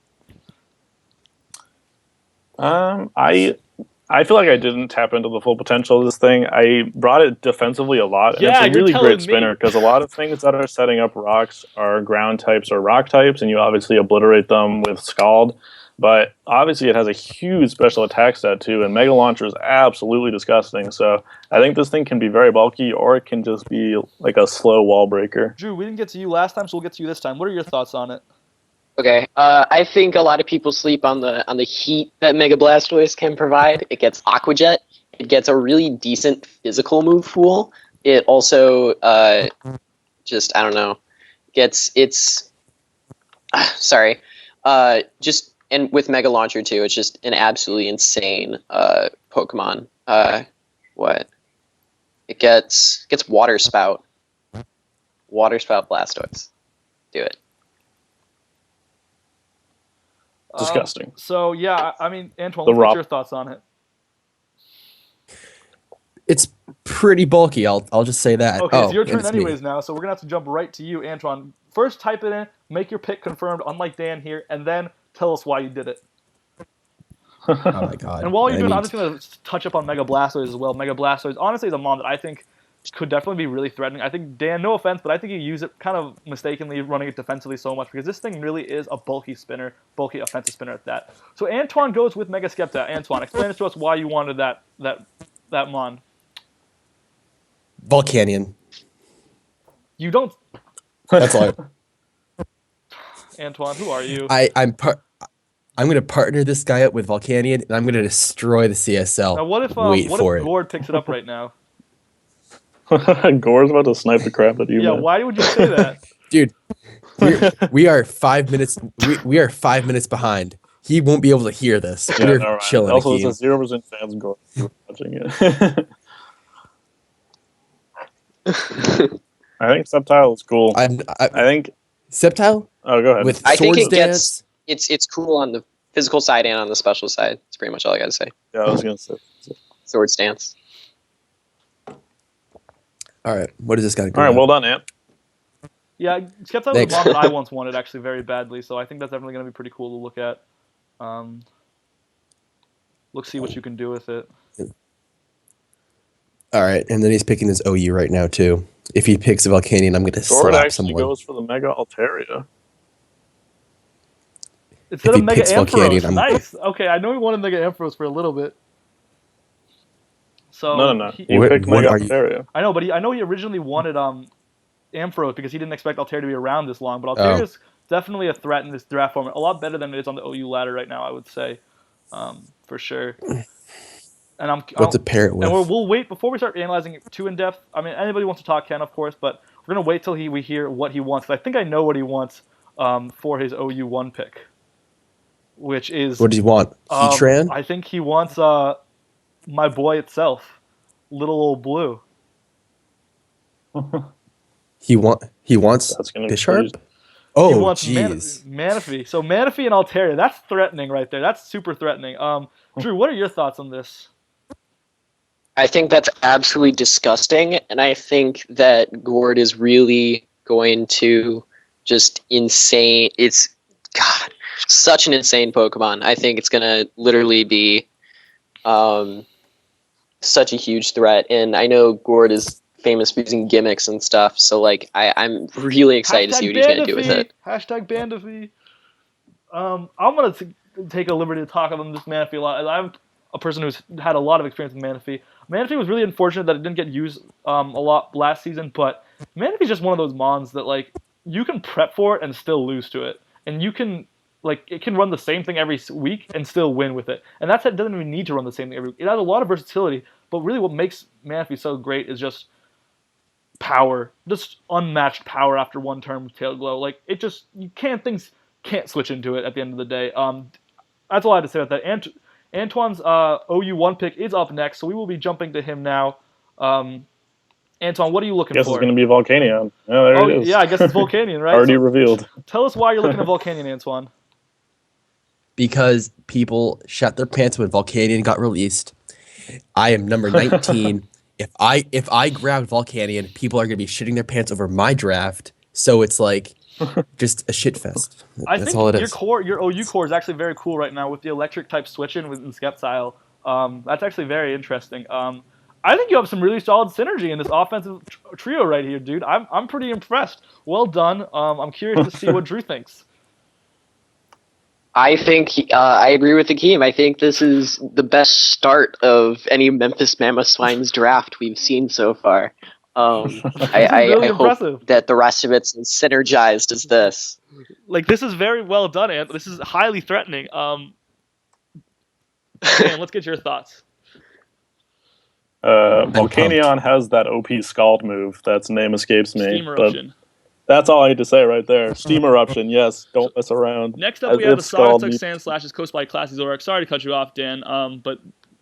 I feel like I didn't tap into the full potential of this thing. I brought it defensively a lot, and Yeah, it's a really you're great telling me. spinner because a lot of things that are setting up rocks are ground types or rock types, and you obviously obliterate them with Scald. But obviously it has a huge special attack stat too, and Mega Launcher is absolutely disgusting. So I think this thing can be very bulky, or it can just be like a slow wall breaker. Drew, we didn't get to you last time, so we'll get to you this time. What are your thoughts on it? Okay, I think a lot of people sleep on the heat that Mega Blastoise can provide. It gets Aqua Jet. It gets a really decent physical move pool. It also just I don't know, gets its sorry, just and with Mega Launcher too. It's just an absolutely insane Pokemon. What? It gets Water Spout. Water Spout Blastoise. Do it. Disgusting. So yeah, I mean, Antoine, The what's Rob- your thoughts on it? It's pretty bulky. I'll just say that. Okay, it's your and turn it's me. anyways now, so we're gonna have to jump right to you, Antoine. First, type it in, make your pick confirmed, unlike Dan here, and then tell us why you did it. Oh my god. And while you're I doing, mean, I'm just gonna touch up on Mega Blastoise as well. Mega Blastoise, honestly, is a mon that I think could definitely be really threatening. I think, Dan, no offense, but I think you use it kind of mistakenly running it defensively so much because this thing really is a bulky spinner, bulky offensive spinner at that. So Antoine goes with Mega Skepta. Antoine, explain to us why you wanted that mon. Volcanion. You don't, That's all. Antoine. Who are you? I'm gonna partner this guy up with Volcanion, and I'm gonna destroy the CSL. Now, what if Wait what for if it. Gord picks it up right now? Gore's about to snipe the crap out of you. Yeah, man. why would you say that? Dude, we are 5 minutes. We are 5 minutes behind. He won't be able to hear this. Yeah, We're never mind. chilling. Also, Akeem. it's a 0% chance Gore is watching it. I think Subtile is cool. I think. Sceptile Oh, go ahead. with I think Swords it Dance. gets it's cool on the physical side and on the special side. That's pretty much all I gotta say. Yeah, I was gonna say. Sword Stance. All right, what is this guy? All right, well done, Ant. Yeah, Skepta was a Thanks. mod that I once wanted actually very badly, so I think that's definitely going to be pretty cool to look at. See what you can do with it. All right, and then he's picking his OU right now too. If he picks a Volcanion, I'm gonna Gord slap actually someone. goes for the Mega Altaria. Instead he of Mega picks Volcanion, Ampharos, I'm- nice. Okay, I know he wanted Mega Ampharos for a little bit. So No. he- You What- picked what Mega are you- Altaria. I know, but I know he originally wanted Ampharos because he didn't expect Altaria to be around this long. But Altaria is definitely a threat in this draft format. A lot better than it is on the OU ladder right now, I would say, for sure. And What's a parrot with? And we'll wait before we start analyzing it too in depth. I mean, anybody wants to talk can, of course, but we're gonna wait till we hear what he wants. 'Cause I think I know what he wants for his OU1 pick, which is What does he want? Heatran? I think he wants my boy itself, little old blue. He wants That's gonna be Bisharp? used. He Oh, wants jeez. Manaphy. So Manaphy and Altaria, that's threatening right there. That's super threatening. Drew, what are your thoughts on this? I think that's absolutely disgusting, and I think that Gord is really going to just insane. It's God, such an insane Pokemon. I think it's gonna literally be such a huge threat, and I know Gord is famous for using gimmicks and stuff. So like, I'm really excited to see what he's gonna do with it. Hashtag Bandafy. I'm gonna take a liberty to talk about this Manaphy a lot. I'm a person who's had a lot of experience with Manaphy. Manaphy was really unfortunate that it didn't get used a lot last season, but Manaphy's just one of those mons that like you can prep for it and still lose to it, and you can it can run the same thing every week and still win with it. And it doesn't even need to run the same thing every week. It has a lot of versatility, but really what makes Manaphy so great is just power, just unmatched power after one turn with Tail Glow. Like it just things can't switch into it at the end of the day. That's all I had to say about that. Antoine's OU1 pick is up next, so we will be jumping to him now. Antoine, what are you looking Guess for? it's going to be Volcanion. Yeah, there it is. Yeah, I guess it's Volcanion, right? Already revealed. Tell us why you're looking at Volcanion, Antoine. Because people shut their pants when Volcanion got released. I am number 19. If I grabbed Volcanion, people are going to be shitting their pants over my draft. So it's like just a shit fest. That's all it is. Your OU core is actually very cool right now with the electric type switching within Skeptile. That's actually very interesting. I think you have some really solid synergy in this offensive trio right here, dude. I'm pretty impressed. Well done. I'm curious to see what Drew thinks. I think I agree with Akeem. I think this is the best start of any Memphis Mamoswines draft we've seen so far. I hope that the rest of it's as synergized as this. Like, this is very well done, Ant. This is highly threatening. Dan, let's get your thoughts. Volcanion has that OP Scald move. That's name escapes me. Steam Eruption. That's all I need to say right there. Steam Eruption, yes. Don't mess around. Next up, we have the SAUGATUCK Sand Slashes coast by Classy Zorak. Sorry to cut you off, Dan, but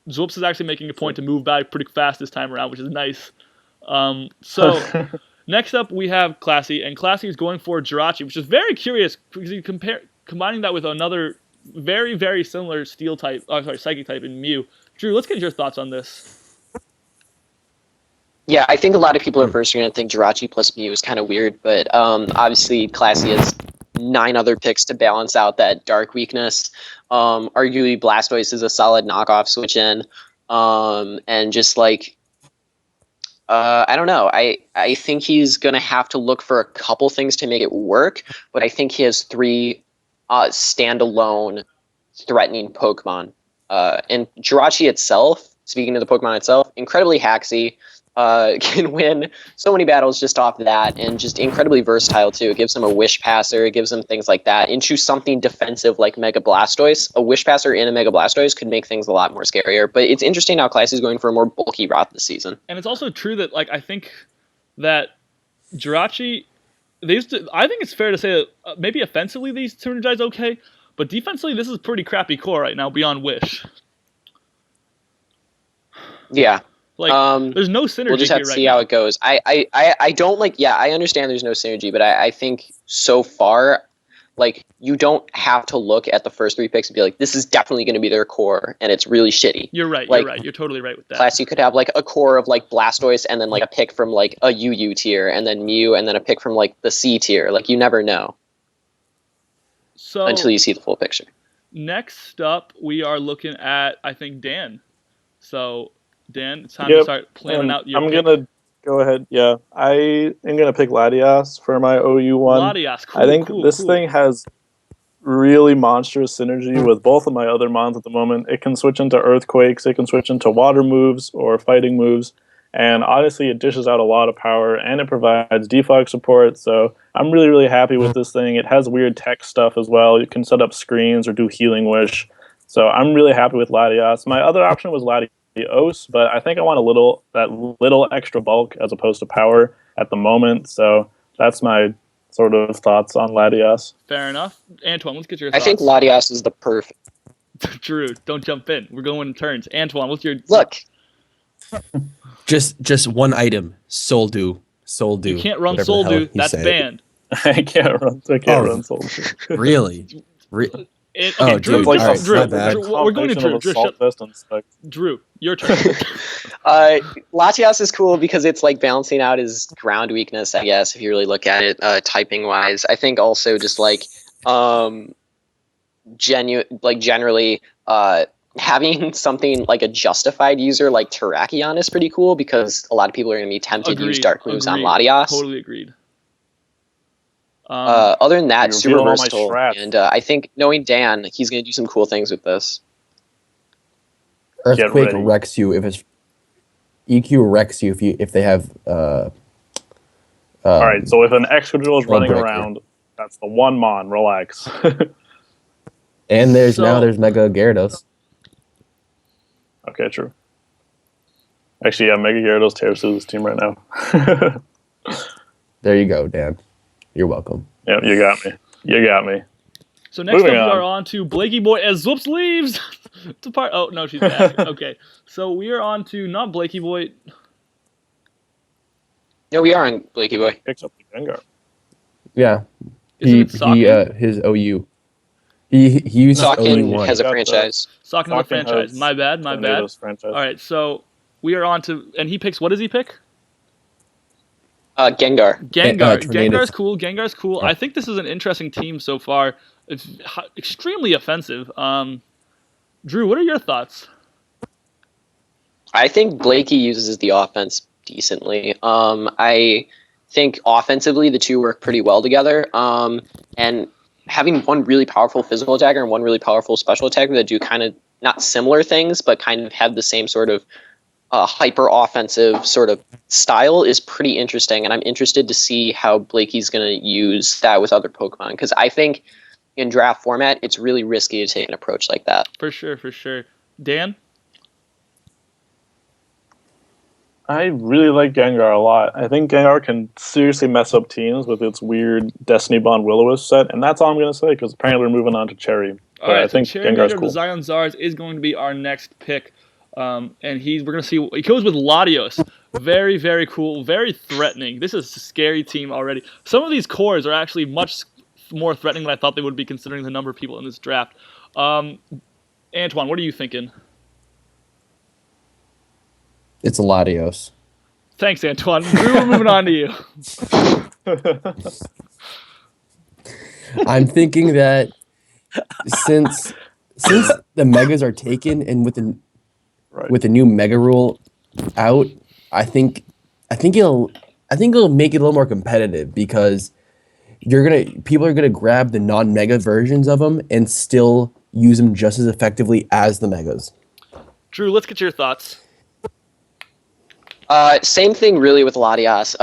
ZWOOPS is actually making a point to move back pretty fast this time around, which is nice. So next up, we have Classy, and Classy is going for Jirachi, which is very curious because you combining that with another very, very similar Steel type, Psychic type in Mew. Drew, let's get your thoughts on this. Yeah, I think a lot of people at first are going to think Jirachi plus Mew is kind of weird, but obviously Classy has 9 other picks to balance out that dark weakness. Arguably Blastoise is a solid knockoff switch in, and just like I don't know. I think he's going to have to look for a couple things to make it work, but I think he has 3 standalone threatening Pokemon. And Jirachi itself, speaking to the Pokemon itself, incredibly hacksy. Can win so many battles just off that, and just incredibly versatile too. It gives him a Wish Passer, it gives him things like that into something defensive like Mega Blastoise. A Wish Passer in a Mega Blastoise could make things a lot more scarier, but it's interesting how Classy is going for a more bulky route this season. And it's also true that, like, I think that Jirachi, I think it's fair to say that maybe offensively these synergize okay, but defensively this is pretty crappy core right now beyond Wish. Yeah. Like, there's no synergy. We'll just have to see how it goes. I don't like. Yeah, I understand there's no synergy, but I think so far, like, you don't have to look at the first 3 picks and be like, this is definitely going to be their core, and it's really shitty. You're right. Like, you're right. You're totally right with that. Classy could have like a core of like Blastoise, and then like a pick from like a UU tier, and then Mew, and then a pick from like the C tier. Like, you never know. So until you see the full picture. Next up, we are looking at, I think, Dan. So, Dan, it's time to start planning out your pick. I'm going to go ahead. Yeah, I am going to pick Latias for my OU one. Latias, cool. I think this thing has really monstrous synergy with both of my other mons at the moment. It can switch into Earthquakes, it can switch into water moves or fighting moves, and honestly, it dishes out a lot of power, and it provides defog support, so I'm really, really happy with this thing. It has weird tech stuff as well. You can set up screens or do Healing Wish, so I'm really happy with Latias. My other option was Latios, but I think I want that little extra bulk as opposed to power at the moment, so that's my sort of thoughts on Latias. Fair enough. Antoine, let's get your thoughts. I think Latias is the perfect. Drew, don't jump in. We're going in turns. Antoine, what's your... Look. Just one item. Soul Dew. You can't run Soul Dew. That's banned. I can't run Soul Dew. Really? Okay, Drew, dude, Drew, Drew, we're going to Drew, your turn. Latias is cool because it's like balancing out his ground weakness, I guess, if you really look at it typing wise. I think also just like generally having something like a justified user like Terrakion is pretty cool because a lot of people are going to be tempted to use dark moves on Latias. Totally agreed. Other than that, super versatile, and I think knowing Dan, he's going to do some cool things with this. Earthquake wrecks you if it's EQ wrecks you if they have. All right, so if an Excadrill is running around, that's the one mon. Relax. And there's Mega Gyarados. Okay, true. Actually, yeah, Mega Gyarados tears through this team right now. There you go, Dan. You're welcome. Yep, you got me. You got me. So next Moving up, we on. are on to BLAKEYBOY as ZWOOPS leaves. To part. Oh no, she's back. Okay, so we are on to not BLAKEYBOY. No, we are on BLAKEYBOY. Picks up the Gengar. Yeah. Isn't it SAWKIN? His OU. He used SAWKIN OU1. has a Got franchise. SAWKIN is a franchise. has My bad. the newest franchise. All right, so we are on to, and he picks. What does he pick? Gengar. Gengar. Tornadus. Gengar's cool. Gengar's cool. Yeah. I think this is an interesting team so far. It's extremely offensive. Drew, what are your thoughts? I think Blakey uses the offense decently. I think offensively the two work pretty well together. And having one really powerful physical attacker and one really powerful special attacker that do kind of not similar things, but kind of have the same sort of hyper offensive sort of style is pretty interesting. And I'm interested to see how Blakey's going to use that with other Pokemon, because I think in draft format, it's really risky to take an approach like that. For sure, for sure. Dan? I really like Gengar a lot. I think Gengar can seriously mess up teams with its weird Destiny Bond Will-O-Wisp set, and that's all I'm going to say, because apparently we're moving on to Cherry. All right, I think so Gengar's Charmander cool. of the Zion Zars is going to be our next pick. And we're going to see, he goes with Latios. Very, very cool, very threatening. This is a scary team already. Some of these cores are actually much more threatening than I thought they would be, considering the number of people in this draft. Antoine, what are you thinking? It's Latios. Megs Antoine. Drew, we're moving on to you. I'm thinking that since the megas are taken and with the new mega rule out, I think it'll make it a little more competitive, because people are gonna grab the non-mega versions of them and still use them just as effectively as the megas. Drew, let's get your thoughts. Same thing really with Latias.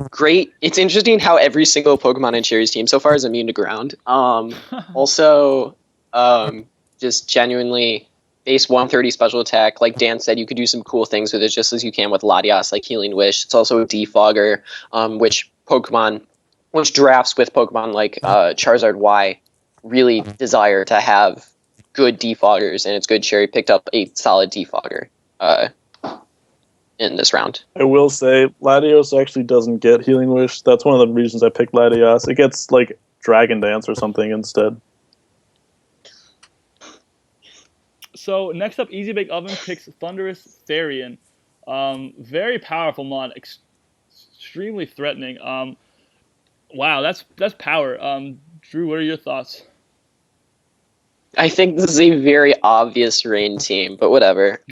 Great. It's interesting how every single Pokemon in Cherry's team so far is immune to ground. Also, just genuinely base 130 special attack. Like Dan said, you could do some cool things with it just as you can with Latias, like Healing Wish. It's also a defogger, which drafts with Pokemon like Charizard Y really desire to have good defoggers, and it's good Cherry picked up a solid defogger in this round. I will say, Latios actually doesn't get Healing Wish. That's one of the reasons I picked Latios. It gets, like, Dragon Dance or something instead. So next up, EZBAKEOVEN picks Thunderous Therian. Very powerful mon, extremely threatening. Wow, that's power. Drew, what are your thoughts? I think this is a very obvious Rain team, but whatever.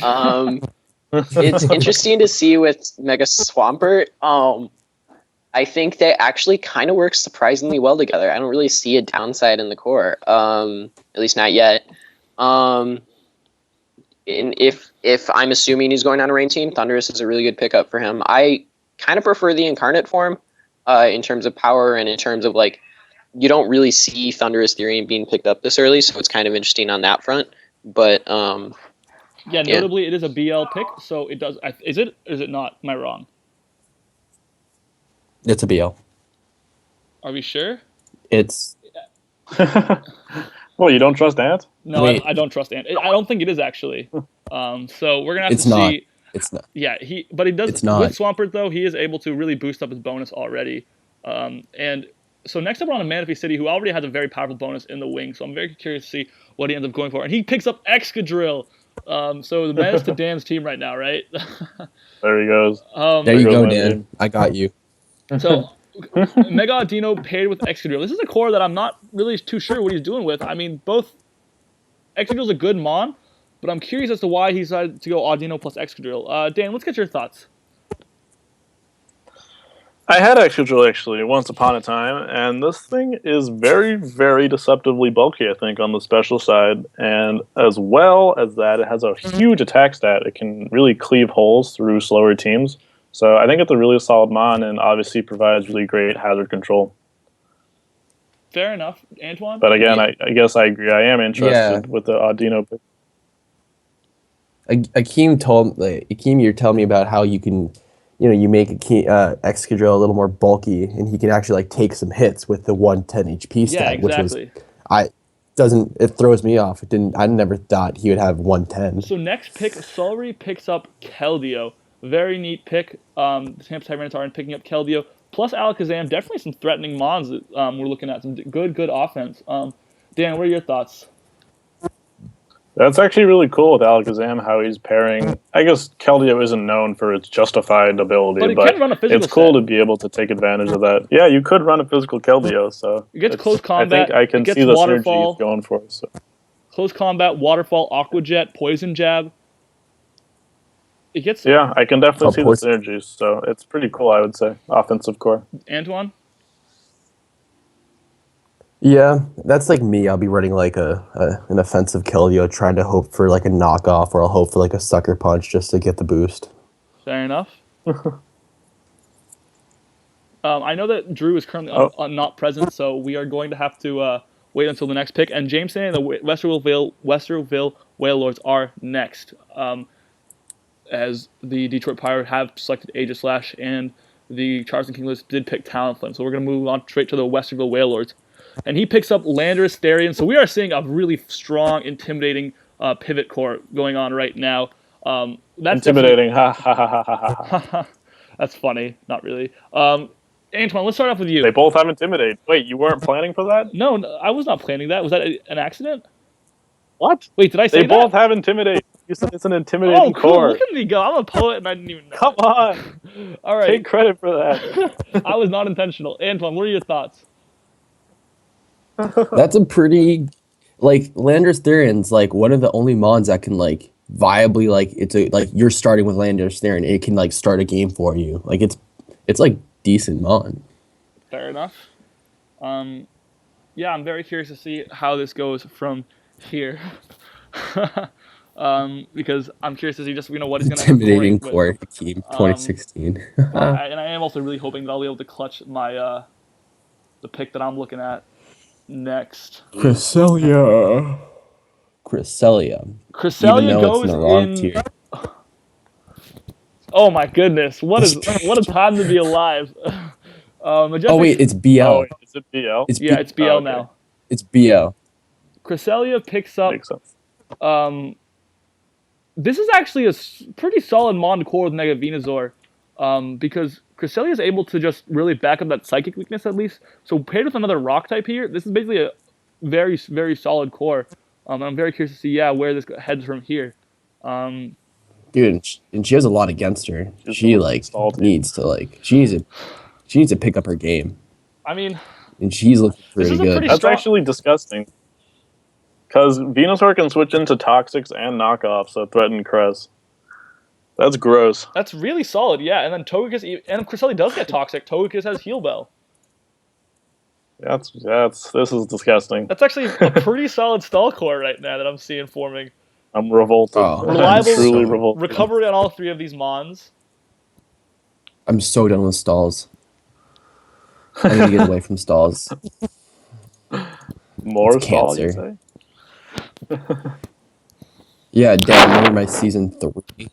It's interesting to see with Mega Swampert. I think they actually kind of work surprisingly well together. I don't really see a downside in the core, at least not yet. And if I'm assuming he's going on a Rain team, Thundurus is a really good pickup for him. I kind of prefer the incarnate form in terms of power and in terms of, like, you don't really see Thunderous Therian being picked up this early, so it's kind of interesting on that front. But yeah, notably, it is a BL pick, so it does. Is it or is it not? Am I wrong? It's a BL. Are we sure? It's. Well, you don't trust Ant? No, I don't trust Ant. I don't think it is actually. So we're gonna have It's to not. see. It's not. Yeah, but he does. It's not. With Swampert though, he is able to really boost up his bonus already. And so next up we're on a Manaphy City, who already has a very powerful bonus in the wing. So I'm very curious to see what he ends up going for. And he picks up Excadrill. So the menace to Dan's team right now, right? There he goes. There you goes go, my Dan. team. I got you. So Mega Audino paired with Excadrill. This is a core that I'm not really too sure what he's doing with. I mean, both Excadrill's a good mon, but I'm curious as to why he decided to go Audino plus Excadrill. Dan, let's get your thoughts. I had Excadrill actually once upon a time, and this thing is very, very deceptively bulky, I think, on the special side. And as well as that, it has a huge attack stat. It can really cleave holes through slower teams. So I think it's a really solid mon, and obviously provides really great hazard control. Fair enough. Antoine? But again, I guess I agree. I am interested with the Audino pick. Akeem, you're telling me about how you can you make Excadrill a little more bulky, and he can actually like take some hits with the 110 HP stat, which was it throws me off. I never thought he would have 110. So next pick, SULLRY picks up Keldeo. Very neat pick. The Tampa TYRANITAR and picking up Keldeo. Plus Alakazam, definitely some threatening mons that we're looking at. Some good offense. Dan, what are your thoughts? That's actually really cool with Alakazam, how he's pairing. I guess Keldeo isn't known for its justified ability, but it's cool to be able to take advantage of that. Yeah, you could run a physical Keldeo, so it gets close combat. I think I can see the synergy he's going for. So. Close combat, Waterfall, Aqua Jet, Poison Jab. It gets. Yeah, I can definitely see the synergies, so it's pretty cool, I would say. Offensive core. Antoine? Yeah, that's like me. I'll be running like an offensive Keldeo, trying to hope for like a knockoff, or I'll hope for like a sucker punch just to get the boost. Fair enough. I know that Drew is currently not present, so we are going to have to wait until the next pick. And James saying the Westerville Whalelords are next, as the Detroit Pirates have selected Aegislash, and the Charleston KINGLERS did pick Talonflame. So we're going to move on straight to the Westerville Whalelords. And he picks up Landorus Therian. So we are seeing a really strong, intimidating pivot core going on right now. That's intimidating. Ha ha ha ha ha. That's funny. Not really. Antoine, let's start off with you. They both have Intimidate. Wait, you weren't planning for that? No, I was not planning that. Was that an accident? What? Wait, did I say that? They both have Intimidate. You said it's an intimidating cool. core. Look at me go. I'm a poet and I didn't even know. Come on. All right. Take credit for that. I was not intentional. Antoine, what are your thoughts? That's a pretty, like, Landorus Therian's like one of the only mons that can like viably, like you're starting with Landorus Therian, it can like start a game for you. Like it's like decent mon. Fair enough. Yeah, I'm very curious to see how this goes from here. Because I'm curious to see just what he's going to intimidating core team 2016. And I am also really hoping that I'll be able to clutch my the pick that I'm looking at next. Cresselia goes in. Tier. Oh my goodness! What a time to be alive. Oh wait, it's BL. Oh, is it BL? It's BL now. It's BL. Cresselia picks up. This is actually a pretty solid mon to core with Mega Venusaur, because Cresselia is able to just really back up that Psychic weakness at least. So paired with another Rock type here, this is basically a very, very solid core. I'm very curious to see where this heads from here. Dude, and she has a lot against her. She needs to pick up her game. I mean, and she's looking pretty good. That's actually disgusting. Because Venusaur can switch into Toxics and Knockoffs that threaten Cress. That's gross. That's really solid, yeah. And then Togekiss, and if Cresselia does get Toxic, Togekiss has Heal Bell. This is disgusting. That's actually a pretty solid stall core right now that I'm seeing forming. I'm revolted. Reliable, I'm truly revolted. Recovery on all three of these mons. I'm so done with stalls. I need to get away from stalls. More stalls, you say? Yeah, Dad, remember my season 3?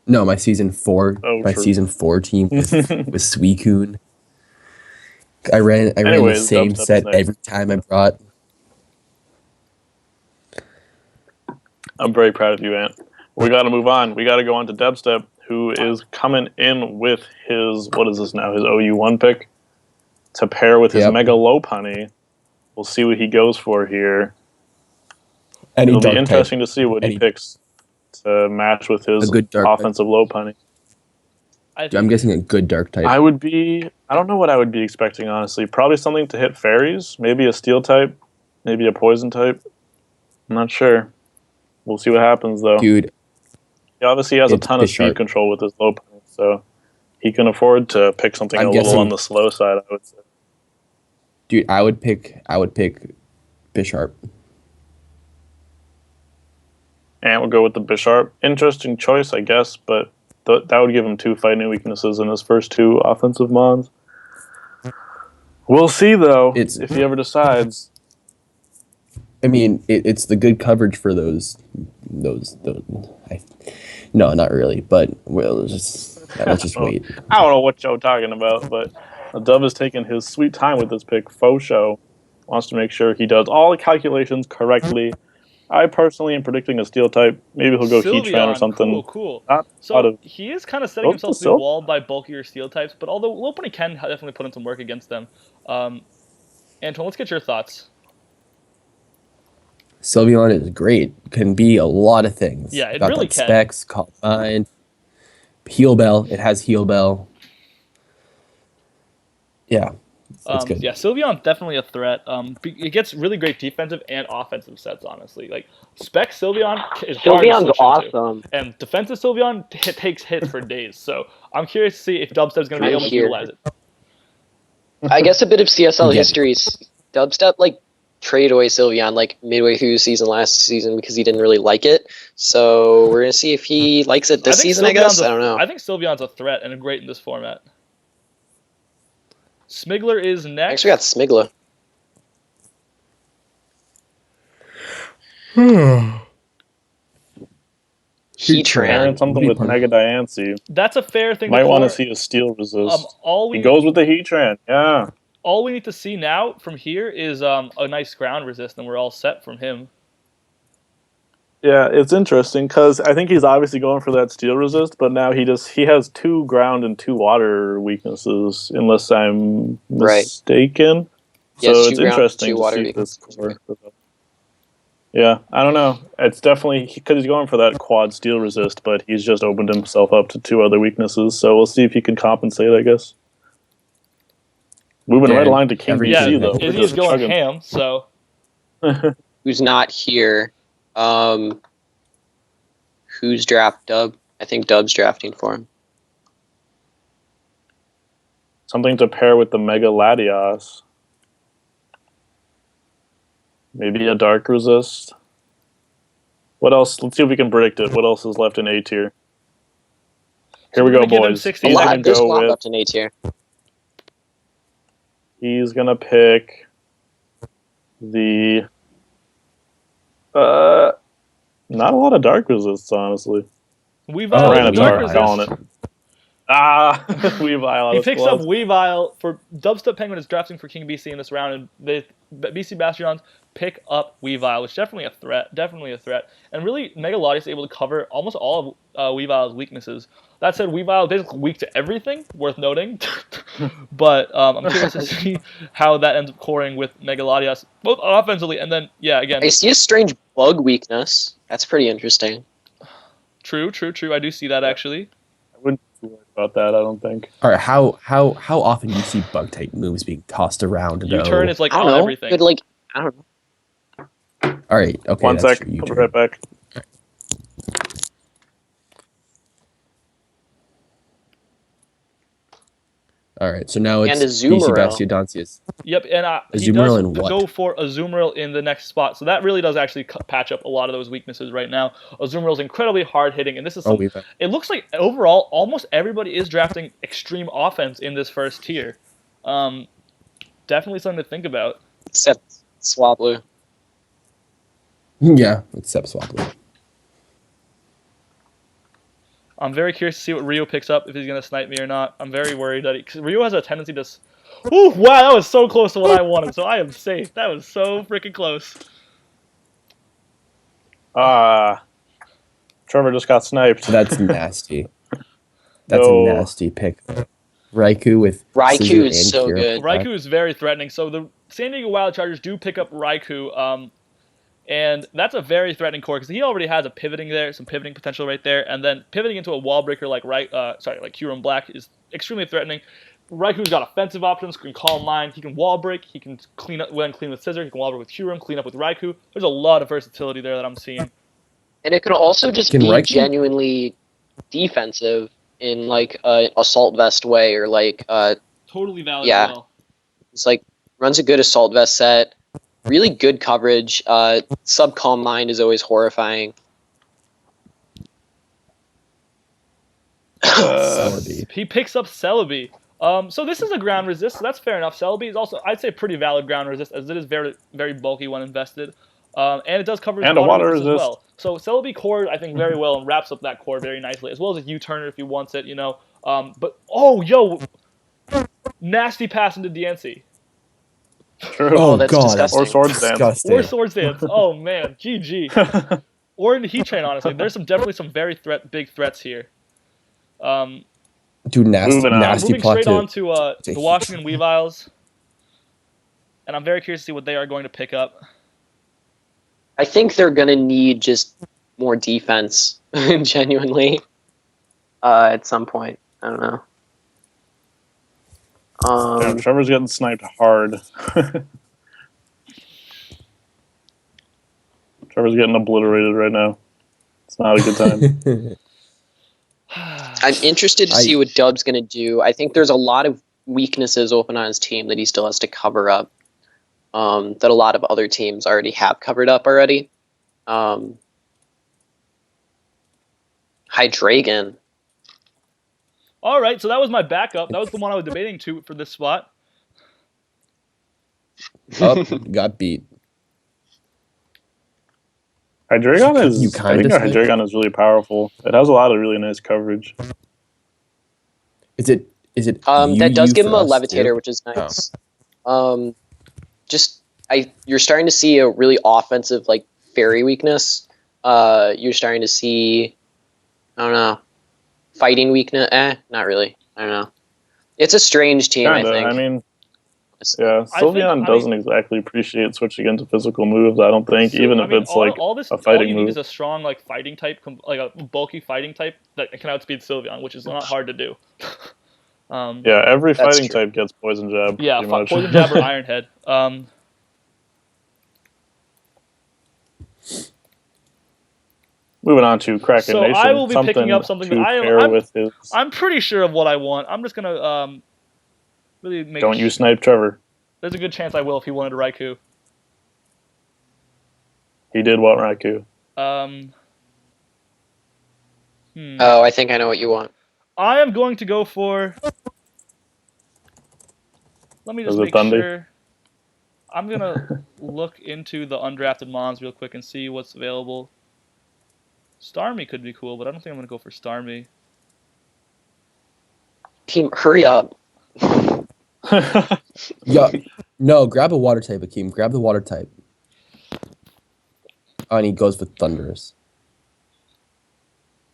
No, my season 4. Season 4 team with Suicune. I ran the same set every time I brought. I'm very proud of you, Ant. We got to move on. We got to go on to Dubstep, who is coming in with his, what is this now, his OU1 pick to pair with his Mega Lopunny. We'll see what he goes for here. It'll be interesting to see what he picks to match with his offensive Lopunny. I'm guessing a good dark type. I don't know what I would be expecting, honestly. Probably something to hit fairies. Maybe a steel type. Maybe a poison type. I'm not sure. We'll see what happens, though. Dude. He obviously has a ton of speed control with his Lopunny, so he can afford to pick something a little on the slow side, I would say. Dude, I would pick Bisharp. And we'll go with the Bisharp. Interesting choice, I guess, but that would give him 2 fighting weaknesses in his first 2 offensive mons. We'll see, though, if he ever decides. I mean, it's the good coverage for those. No, not really. But let's just wait. I don't know what y'all talking about, but Dub is taking his sweet time with this pick. Faux show wants to make sure he does all the calculations correctly. I personally am predicting a steel type. Maybe he'll go Heatran or something. Cool. Not a So lot of, he is kind of setting himself to be Silk? walled by bulkier steel types, but although Lopunny can definitely put in some work against them. Antoine, let's get your thoughts. Sylveon is great. Can be a lot of things. Yeah, it Got really that can. Specs, Calm Mind, Heal Bell. It has Heal Bell. Yeah, it's good. Yeah, Sylveon definitely a threat. It gets really great defensive and offensive sets, honestly. Like, Spec Sylveon is hard to Sylveon's switch into. awesome. And defensive Sylveon takes hits for days. So I'm curious to see if Dubstep's going to be able to utilize it. I guess a bit of CSL Yeah. history. Dubstep like traded away Sylveon like midway through the season last season because he didn't really like it. So we're gonna see if he likes it this season. I guess I don't know. I think Sylveon's a threat and great in this format. Smiggler is next. Next we got Smiggler. Heatran. Something with Mega Diancie. That's a fair thing. Might want to see a steel resist. All we He goes with the Heatran, yeah. all we need to see now from here is a nice ground resist, and we're all set from him. Yeah, it's interesting because I think he's obviously going for that steel resist, but now he has 2 ground and 2 water weaknesses, unless I'm mistaken. Yes, So 2 it's ground, interesting 2 to water see this. weaknesses. Yeah, I don't know. It's definitely because he's going for that quad steel resist, but he's just opened himself up to 2 other weaknesses. So we'll see if he can compensate, I guess. Moving right along to King Yeah, BC though. Izzy is going ham, so Who's not here? Who's draft Dub? I think Dub's drafting for him. Something to pair with the Mega Latios. Maybe a Dark Resist. What else? Let's see if we can predict it. What else is left in A tier? Here we go, give him boys. 60 I'm A gonna lot. There's a go lot with. left in A tier. He's gonna pick the. Not a lot of Dark Resists, honestly. Weavile. Dark Resist. Calling it. Weavile. He picks up Weavile for Dubstep Penguin is drafting for King BC in this round, and the BC Bastiodons pick up Weavile, which is definitely a threat. And really, Megalodius is able to cover almost all of Weavile's weaknesses. That said, Weavile is basically weak to everything, worth noting. But I'm curious to see how that ends up coring with Megalodius, both offensively and then, yeah, again. I see a strange bug weakness. That's pretty interesting. True. I do see that, actually. I wouldn't be worried about that, I don't think. All right, how often do you see bug type moves being tossed around? U-turn is like I don't on know. everything. Good, like, I don't know. All right, okay. One that's sec. true, I'll be U-turn. right back. All right, so now it's And a BC Azumarill. Bastiodontius. Yep, and he Azumarill does and what? go for Azumarill in the next spot, so that really does actually patch up a lot of those weaknesses right now. Azumarill is incredibly hard hitting, and this is it looks like overall almost everybody is drafting extreme offense in this first tier. Definitely something to think about. Except Swablu. Yeah, except Swablu. I'm very curious to see what Rio picks up, if he's going to snipe me or not. I'm very worried that cause Rio has a tendency to... Ooh, wow, that was so close to what I wanted, so I am safe. That was so freaking close. Trevor just got sniped. That's nasty. That's a nasty pick. Raikou with Raikou Scissor is and so Cure. good. Raikou is very threatening. So the San Diego Wild Chargers do pick up Raikou, and that's a very threatening core because he already has a pivoting there, some pivoting potential right there, and then pivoting into a wall breaker like Kyurem Black is extremely threatening. Raikou's got offensive options, can Calm Mind, he can wall break, he can clean with Scissor, he can wall break with Kyurem, clean up with Raikou. There's a lot of versatility there that I'm seeing. And it can also just Can be Raikou- genuinely defensive in like an assault vest way, or like Totally valid Yeah. as well. it's like runs a good assault vest set, really good coverage. Sub Calm Mind is always horrifying. Celebi. He picks up Celebi. So this is a ground resist, so that's fair enough. Celebi is also, I'd say, pretty valid ground resist, as it is very, very bulky when invested. And it does cover And a water resist as resist. well. So Celebi core, I think, very well and wraps up that core very nicely, as well as a U-turner if he wants it, you know. But, oh, yo, nasty pass into DNC. True. Oh, that's God, disgusting. Or Swords Dance. disgusting. Or Swords Dance. Oh, man, GG. Or in the Heat Train, honestly. There's definitely some very big threats here. Dude, nasty, Moving on. nasty Moving plot straight too. on to the Washington Weaviles. And I'm very curious to see what they are going to pick up. I think they're gonna need just more defense, genuinely, at some point. I don't know. Yeah, Trevor's getting sniped hard. Trevor's getting obliterated right now. It's not a good time. I'm interested to see what Dub's gonna do. I think there's a lot of weaknesses open on his team that he still has to cover up. That a lot of other teams already have covered up already. Hydreigon. All right, so that was my backup. That was the one I was debating for this spot. Oh, got beat. Hydreigon is. You I think kinda our Hydreigon is really powerful. It has a lot of really nice coverage. Is it? That does give him a for us, levitator, too? which is nice. You're starting to see a really offensive like fairy weakness. You're starting to see, I don't know, fighting weakness. Not really. I don't know. It's a strange team. Kinda. I think. I mean, yeah, Sylveon doesn't exactly appreciate switching into physical moves. I don't think, even if it's like a fighting all you move. need is a strong like fighting type, like a bulky fighting type that can outspeed Sylveon, which is not hard to do. Yeah, every That's fighting true. type gets Poison Jab. Yeah, pretty much. Poison Jab or Iron Head. Moving on to Krakenation. So I will be picking up something that pair with his. I'm pretty sure of what I want. I'm just gonna really make. Don't you snipe Trevor? There's a good chance I will if he wanted a Raikou. He did want Raikou. Oh, I think I know what you want. I am going to go for. Let me just Was it make Thunder? sure. I'm gonna look into the undrafted mons real quick and see what's available. Starmie could be cool, but I don't think I'm gonna go for Starmie. Team, hurry up. Yeah, no, grab a water type, Akeem. Grab the water type. Oh, and he goes with Thunderous.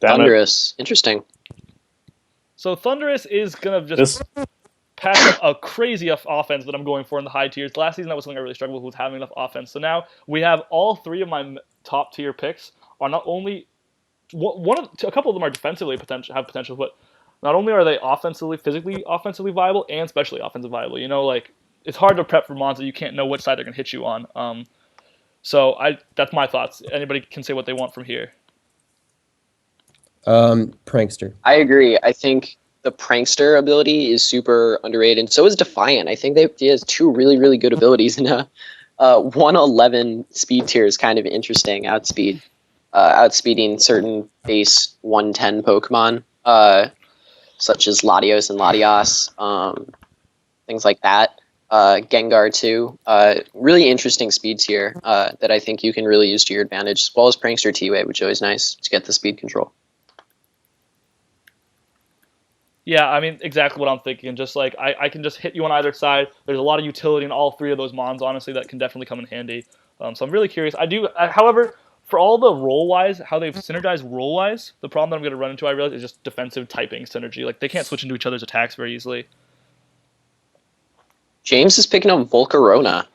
Damn it. Thunderous. Interesting. So Thunderous is gonna just pass up a crazy offense that I'm going for in the high tiers. Last season that was something I really struggled with having enough offense. So now we have all three of my top tier picks are not only a couple of them are defensively have potential, but not only are they physically offensively viable and specially offensive viable. You know, like it's hard to prep for mons that you can't know which side they're gonna hit you on. So that's my thoughts. Anybody can say what they want from here. Prankster. I agree. I think the Prankster ability is super underrated, and so is Defiant. I think he has two really, really good abilities, and 111 speed tier is kind of interesting. Outspeeding certain base 110 Pokemon, such as Latios and Latias, things like that. Gengar too. Really interesting speed tier that I think you can really use to your advantage, as well as Prankster T-Way, which is always nice to get the speed control. Yeah, I mean, exactly what I'm thinking. Just like, I can just hit you on either side. There's a lot of utility in all three of those mons, honestly, that can definitely come in handy. So I'm really curious. However, for all the role-wise, how they've synergized role-wise, the problem that I'm going to run into, I realize, is just defensive typing synergy. Like, they can't switch into each other's attacks very easily. James is picking up Volcarona.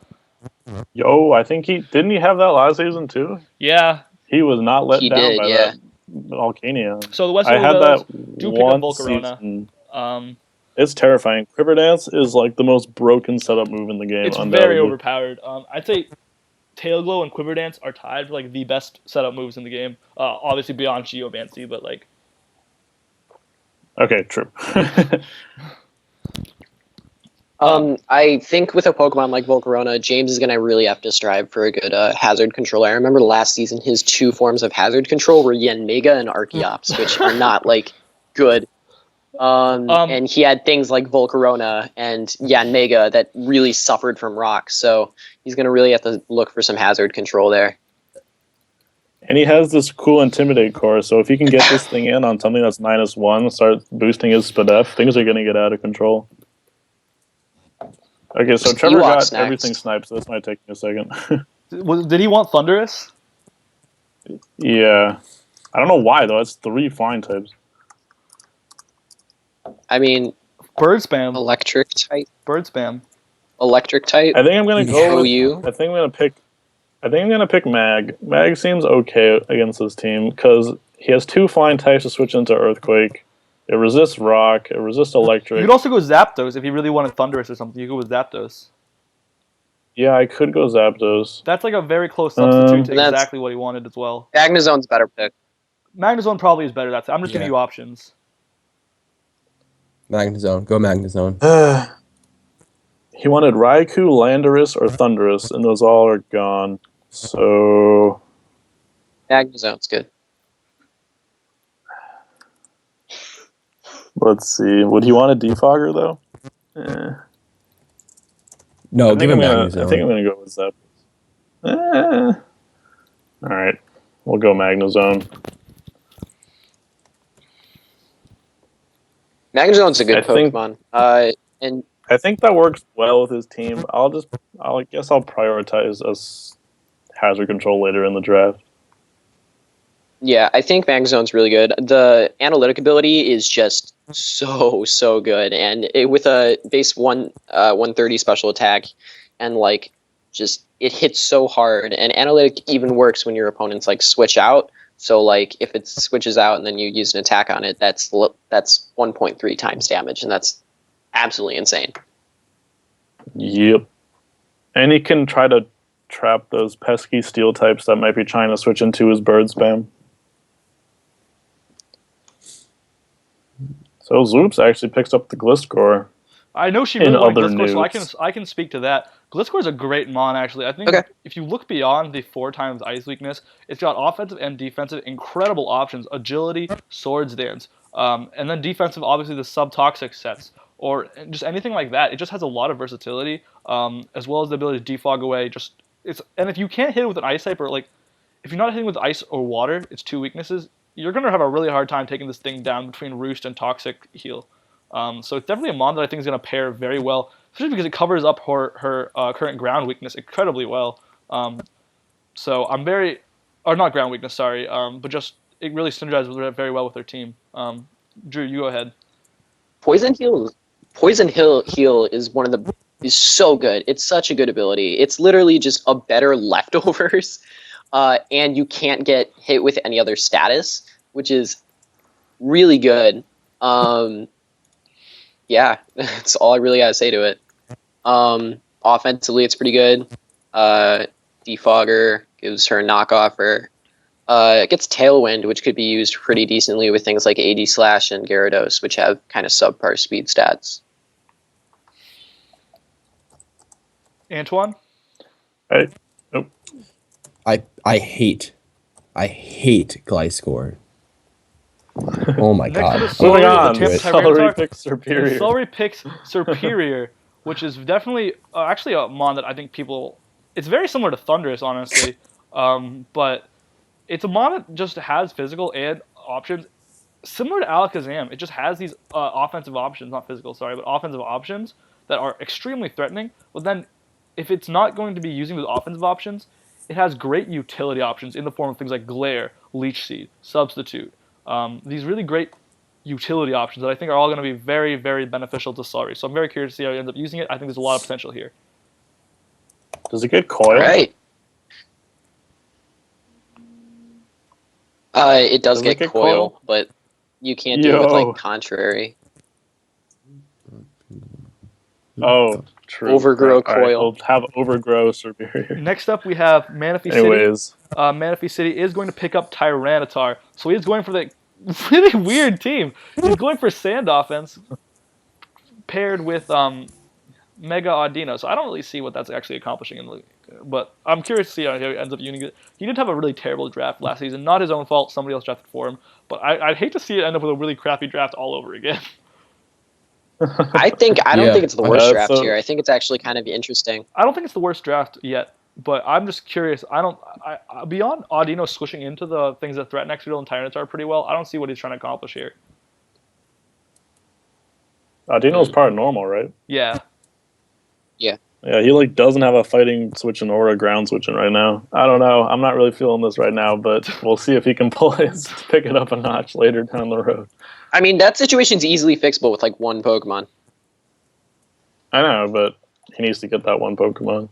Yo, I think didn't he have that last season too? Yeah. He was not let He down did, by yeah. that Volcanion. So the West I had Village that do pick up one Volcarona. season. It's terrifying. Quiver Dance is like the most broken setup move in the game. It's undoubtedly. very overpowered. I'd say Tail Glow and Quiver Dance are tied for like the best setup moves in the game. Obviously beyond Geomancy, but like. Okay, true. I think with a Pokemon like Volcarona, James is going to really have to strive for a good hazard control. I remember last season his two forms of hazard control were Yanmega and Archeops, which are not like good. And he had things like Volcarona and Yanmega that really suffered from rock. So he's going to really have to look for some hazard control there. And he has this cool Intimidate core, so if he can get this thing in on something that's -1, start boosting his SPDF, things are going to get out of control. Okay, so Trevor EWOK's got next. everything sniped, so this might take me a second. Did he want Thunderous? Yeah. I don't know why, though. It's 3 flying types. I mean, Bird spam. electric type. Bird spam. Electric type. I think I'm going to go OU. with... I think I'm going to pick Mag. Mag seems okay against this team, because he has 2 flying types to switch into Earthquake. It resists Rock. It resists Electric. You could also go Zapdos if you really wanted Thunderous or something. You could go with Zapdos. Yeah, I could go Zapdos. That's like a very close substitute to That's- exactly what he wanted as well. Magnezone's better pick. Magnezone probably is better. I'm just giving Yeah. you options. Magnezone. Go Magnezone. He wanted Raikou, Landorus, or Thunderous, and those all are gone. So... Magnezone's good. Let's see. Would he want a Defogger, though? No, give him I think Magnezone. I'm going to go with Zapdos. Alright. We'll go Magnezone. Magnezone's a good I think- Pokemon. And I think that works well with his team. I guess I'll prioritize us hazard control later in the draft. yeah, I think Magnezone's really good. The analytic ability is just so good, and with a base 130 special attack, and like just it hits so hard. And analytic even works when your opponents like switch out. So like if it switches out and then you use an attack on it, that's 1.3 times damage, and that's absolutely insane. Yep. And he can try to trap those pesky steel types that might be trying to switch into his bird spam. So ZWOOPS actually picks up the Gliscor. I know she In really liked other Gliscor, so news. I can speak to that. Gliscor is a great mon, actually. I think Okay. if you look beyond the 4 times ice weakness, it's got offensive and defensive incredible options: agility, swords dance, and then defensive, obviously the sub-toxic sets or just anything like that. It just has a lot of versatility, as well as the ability to defog away. And if you can't hit it with an ice type, or like if you're not hitting with ice or water, it's 2 weaknesses. You're gonna have a really hard time taking this thing down between Roost and Toxic Heal. So it's definitely a mon that I think is going to pair very well, especially because it covers up her current ground weakness incredibly well. So I'm not ground weakness, sorry, but just it really synergizes very well with their team. Drew, you go ahead. Poison Heal is so good. It's such a good ability. It's literally just a better leftovers, and you can't get hit with any other status, which is really good. Yeah, that's all I really gotta say to it. Offensively, it's pretty good. Defogger gives her a knockoffer. It gets Tailwind, which could be used pretty decently with things like AD Slash and Gyarados, which have kind of subpar speed stats. Antoine? I hate Gliscor. Oh my god. Next Moving to on. the Sullry picks And Superior. Sullry picks Superior, which is definitely actually a mon that I think it's very similar to Thunderous, honestly, but it's a mon that just has physical and options similar to Alakazam. It just has these offensive options, not physical, sorry, but offensive options that are extremely threatening. But then if it's not going to be using those offensive options, it has great utility options in the form of things like Glare, Leech Seed, Substitute. These really great utility options that I think are all going to be very, very beneficial to Sullry. So I'm very curious to see how he ends up using it. I think there's a lot of potential here. Does it get Coil? All right. It does get coil, but you can't do it with like Contrary. Oh, true. Overgrow All right, Coil. we'll have Overgrow Superior. Next up, we have Manaphy City. Anyways, Manaphy City is going to pick up Tyranitar. So he's going for the really weird team. He's going for Sand Offense paired with Mega Audino. So I don't really see what that's actually accomplishing in the league. But I'm curious to see how he ends up using it. He did have a really terrible draft last season. Not his own fault. Somebody else drafted for him. But I'd hate to see it end up with a really crappy draft all over again. I don't Yeah. think it's the worst Yeah, draft so- here. I think it's actually kind of interesting. I don't think it's the worst draft yet, but I'm just curious. Beyond Audino squishing into the things that threaten NASHVILLE and TYRANITAR pretty well, I don't see what he's trying to accomplish here. Dino's part normal, right? Yeah. Yeah, he like doesn't have a fighting switching or a ground switching right now. I don't know. I'm not really feeling this right now, but we'll see if he can pull his pick it up a notch later down the road. I mean, that situation's easily fixable with like one Pokemon. I know, but he needs to get that one Pokemon.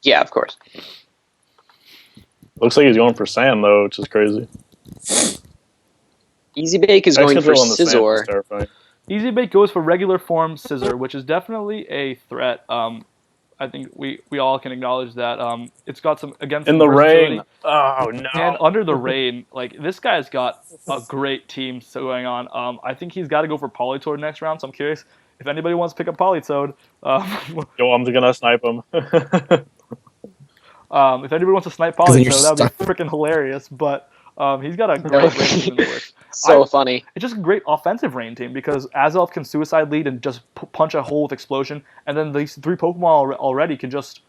Yeah, of course. Looks like he's going for Sand though, which is crazy. Easy Bake is going for X-Control on the Sand is Scizor. terrifying. Easy Bake goes for regular form Scissor, which is definitely a threat. I think we all can acknowledge that. It's got some against In the rain. Oh no. and under the rain. Like this guy's got a great team going on. I think he's got to go for Politoed next round. So I'm curious if anybody wants to pick up Politoed. Yo, I'm gonna snipe him. If anybody wants to snipe then you're Politoed, that would be stuck. freaking hilarious. But he's got a great rain team in the works. So funny. It's just a great offensive rain team because Azelf can suicide lead and just punch a hole with explosion, and then these 3 Pokemon already can just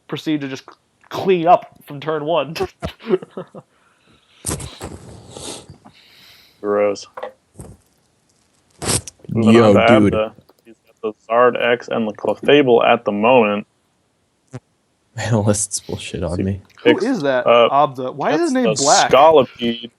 proceed to just clean up from turn 1. Gross. Moving Yo, on to dude. Abda. He's got the Zard X and the Clefable at the moment. Analysts will shit on me. Who is that? Abda. Why is his name That's the black? Scolipede.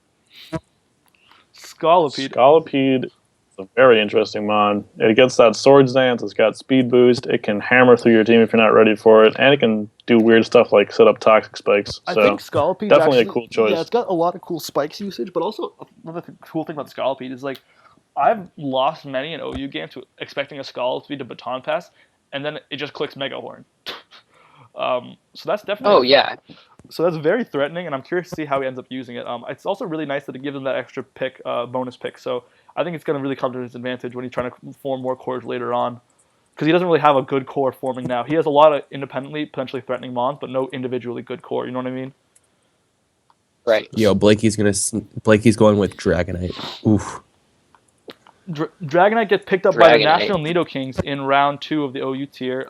Scolipede. Scolipede is a very interesting mon. It gets that Swords Dance, it's got speed boost, it can hammer through your team if you're not ready for it, and it can do weird stuff like set up toxic spikes. I So think Scolipede definitely a cool choice. Yeah, it's got a lot of cool spikes usage, but also another cool thing about Scolipede is like I've lost many an OU game to expecting a Scolipede to baton pass, and then it just clicks Mega Horn. So that's definitely. Oh yeah. So that's very threatening, and I'm curious to see how he ends up using it. It's also really nice that it gives him that extra pick, bonus pick. So I think it's going to really come to his advantage when he's trying to form more cores later on, because he doesn't really have a good core forming now. He has a lot of independently potentially threatening mons, but no individually good core. You know what I mean? Right. Yo, Blakey's going with Dragonite. Oof. Dragonite gets picked up by the Dragonite. National NIDOKINGs in round 2 of the OU tier.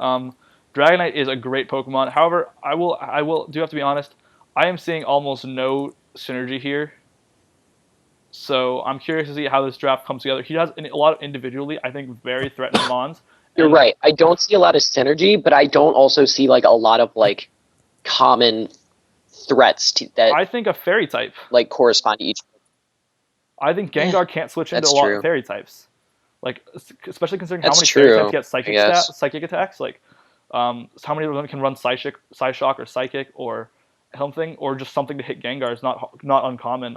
Dragonite is a great Pokemon. However, I will do have to be honest. I am seeing almost no synergy here. So I'm curious to see how this draft comes together. He has a lot of individually, I think, very threatening mons. You're right. I don't see a lot of synergy, but I don't also see like a lot of like common threats that I think a Fairy type. like correspond to each. I think Gengar can't switch into That's a lot true. of Fairy types. Like, especially considering That's how many Fairy true, types get I guess. psychic attacks. Like, how many of them can run Psyshock or Psychic or something, or just something to hit Gengar is not uncommon.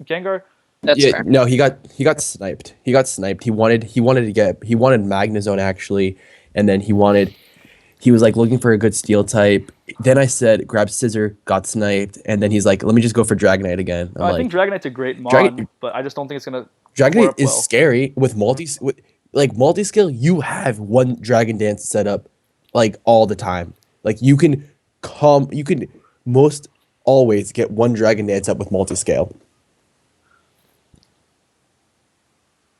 Gengar. That's fair. No, he got sniped. He got sniped. He wanted Magnezone actually, and then he was like looking for a good steel type. Then I said grab Scissor, got sniped, and then he's like, let me just go for Dragonite again. I think Dragonite's a great mon, Dragon- but I just don't think it's gonna. Dragonite work is well. scary with multi skill. You have one Dragon Dance set up like all the time. Like you can most always get one Dragon Dance up with multi scale.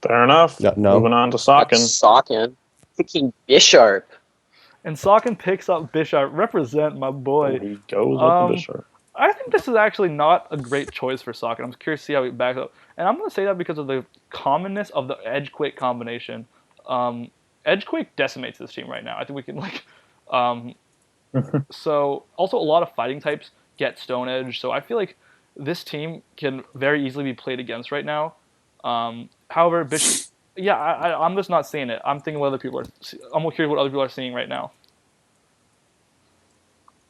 Fair enough. No. Moving on to Sawkin. Sawkin. Picking Bisharp. And Saukin picks up Bisharp. Represent my boy. He goes with the Bisharp. I think this is actually not a great choice for Saukin. I'm curious to see how he backs up. And I'm going to say that because of the commonness of the Edgequake combination. Edgequake decimates this team right now. I think we can, like... So, also a lot of fighting types get Stone Edge. So I feel like this team can very easily be played against right now. However, Bishop... Yeah, I'm just not seeing it. I'm thinking what other people are... I'm curious what other people are seeing right now.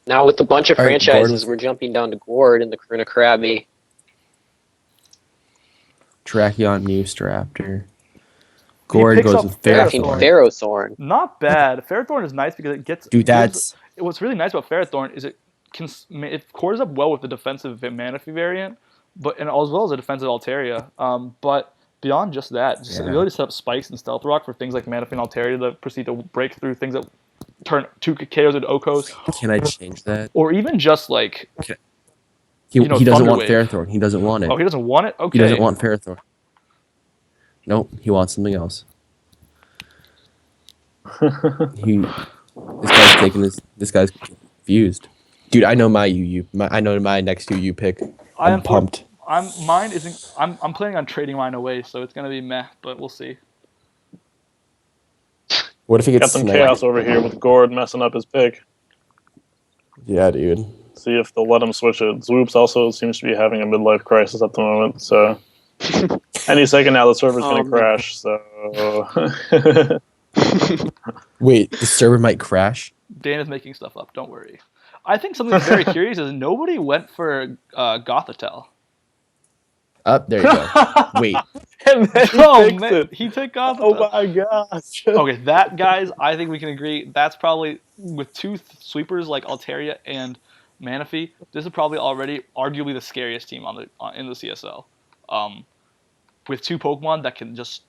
Now with a bunch of All right, franchises, Gordon. we're jumping down to Gord and the KIRUNA KRABBY. Tracheon Raptor. Gord picks goes up with Fucking Ferrothorn. Ferrothorn. Not bad. Ferrothorn is nice because it gets... Dude, that's What's really nice about Ferrothorn is it cores up well with the defensive Manaphy variant, but and as well as a defensive Altaria. But beyond just that, just the ability to set up spikes and Stealth Rock for things like Manaphy and Altaria to proceed to break through things that turn 2 KOs into Okos, Can I change that? or even just like He You know, doesn't Thunder want Wave. Ferrothorn. He doesn't want it. he doesn't want it. Okay, He doesn't want Ferrothorn. Nope, he wants something else. This guy's taking this guy's confused. Dude, I know my UU. I know my next UU pick. I'm pumped. Mine isn't. I'm planning on trading mine away, so it's gonna be meh. But we'll see. What if he gets Got some sniped? chaos over here with Gord messing up his pick. Yeah, dude. See if they'll let him switch it. ZWOOPS also seems to be having a midlife crisis at the moment, so any second now the server's gonna crash. So wait, the server might crash. Dan is making stuff up. Don't worry. I think something very curious is nobody went for Gothatel. Up there you go. Wait. And then He took Gothatel. Oh my gosh. Okay, that guys, I think we can agree. That's probably with two sweepers like Altaria and MANAPHY. This is probably already arguably the scariest team in the CSL. With two Pokemon that can just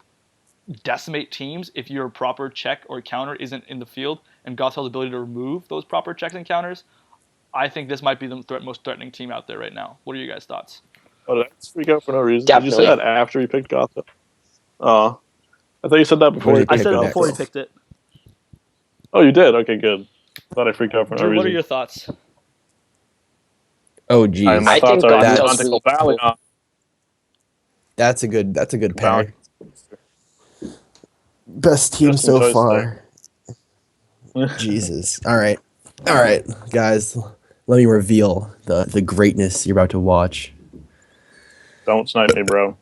decimate teams if your proper check or counter isn't in the field, and Gothatel's ability to remove those proper checks and counters, I think this might be the most threatening team out there right now. What are you guys' thoughts? Oh, did I just freak out for no reason? Definitely. Did you say that after he picked Gotham? Oh. I thought you said that before he I picked said it Gotham. before he picked it. Oh, you did? Okay, good. Thought I freaked out for no Drew, reason. what are your thoughts? Oh geez. My I thoughts think are Gothatel's Identical really Valley. cool. That's a good pair. Valley. Best team Just some so choice far. Jesus. All right, guys. Let me reveal the greatness you're about to watch. Don't snipe me, bro.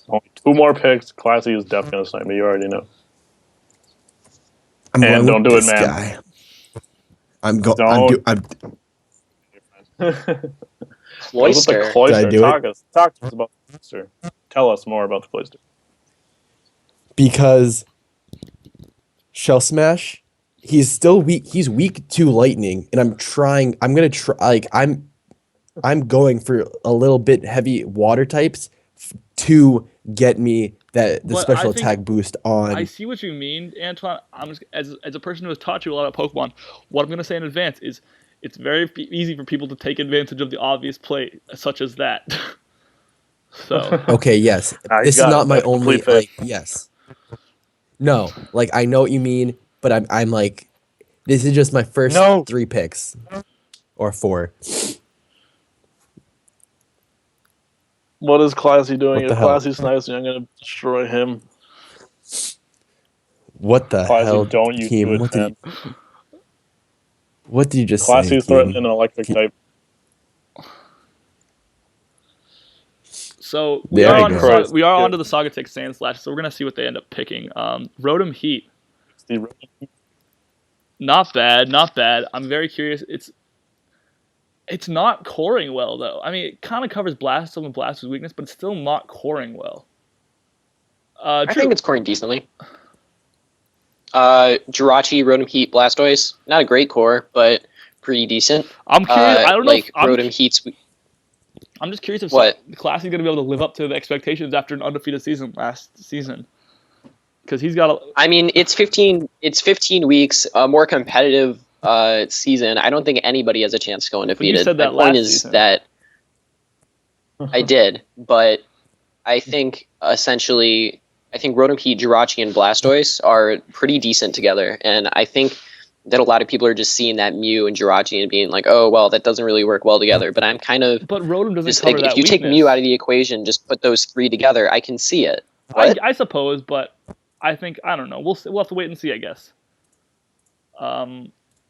Only 2 more picks. Classy is definitely going to snipe me. You already know. I'm And going don't with do it, this man. guy. I'm going. Don't. Cloister. The Cloister. Did I do it? Talk to us about the Cloister. Tell us more about the Cloister. Because Shell Smash, he's still weak. He's weak to lightning, and I'm gonna try. Like I'm going for a little bit heavy water types to get me the But special I think- attack boost on. I see what you mean, Antoine. I'm just, as a person who has taught you a lot of Pokemon, what I'm going to say in advance is it's very easy for people to take advantage of the obvious play, such as that. So, Okay, yes. Ah, you This is got not it. my That's a only complete fit. like yes. No, like I know what you mean, but I'm like this is just my first No. 3 picks or 4. What is Classy doing? What the If hell? Classy's nice, I'm going to destroy him. What the Classy, hell, don't you team? do it, What did man. you just say, Classy's team? threatening an electric type. so we There are you on go. we are onto the Saugatuck Sand Slash, so we're going to see what they end up picking. Rotom Heat. Not bad, not bad. I'm very curious. It's not coring well, though. I mean, it kind of covers Blast, some of Blast's weakness, but it's still not coring well. I Drew, think it's scoring decently. Jirachi, Rotom Heat, Blastoise. Not a great core, but pretty decent. I'm curious. I don't know. Like Rotom Heat's. I'm just curious if What? Classy going to be able to live up to the expectations after an undefeated season last season. Because he's got a. I mean, it's 15 weeks, a more competitive season. I don't think anybody has a chance to go undefeated. said that My point last is season. that I did, but I think essentially, I think Rotom Heat, Jirachi, and Blastoise are pretty decent together, and I think that a lot of people are just seeing that Mew and Jirachi and being like, oh, well, that doesn't really work well together. But I'm kind of But Rotom doesn't just cover like, that if you take weakness. Mew out of the equation, just put those 3 together, I can see it. What? I suppose, but I think I don't know. We'll have to wait and see, I guess.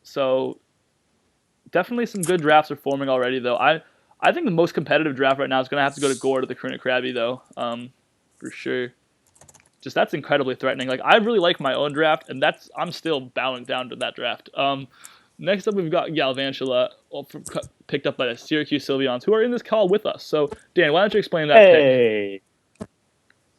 So definitely some good drafts are forming already, though. I think the most competitive draft right now is going to have to go to GOIRD or the KIRUNA KRABBY, though, for sure. Just that's incredibly threatening. Like I really like my own draft, and I'm still bowing down to that draft. Next up, we've got Galvantula, picked up by the Syracuse Sylveons, who are in this call with us. So Dan, why don't you explain that pick? Hey.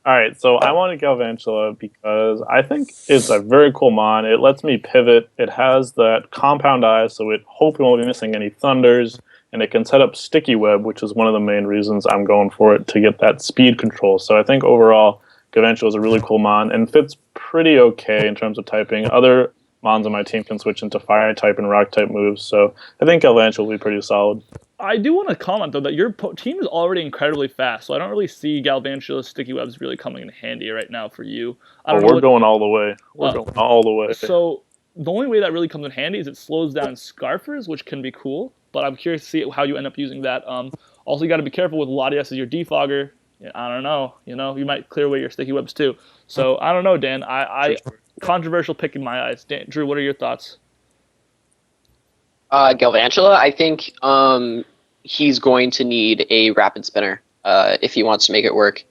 All right, so I wanted Galvantula because I think it's a very cool mon. It lets me pivot. It has that compound eye, so it hopefully won't be missing any thunders, and it can set up sticky web, which is one of the main reasons I'm going for it to get that speed control. So I think overall, Galvantula is a really cool mon and fits pretty okay in terms of typing. Other mons on my team can switch into fire type and rock type moves, so I think Galvantula will be pretty solid. I do want to comment though that your team is already incredibly fast, so I don't really see Galvantula's sticky webs really coming in handy right now for you. I don't know. We're going all the way. We're going all the way. So the only way that really comes in handy is it slows down Scarfers, which can be cool. But I'm curious to see how you end up using that. Also, you got to be careful with Latias as your defogger. I don't know. You might clear away your sticky webs too. So I don't know, Dan. Controversial pick in my eyes. Drew, what are your thoughts? Galvantula, I think he's going to need a rapid spinner if he wants to make it work.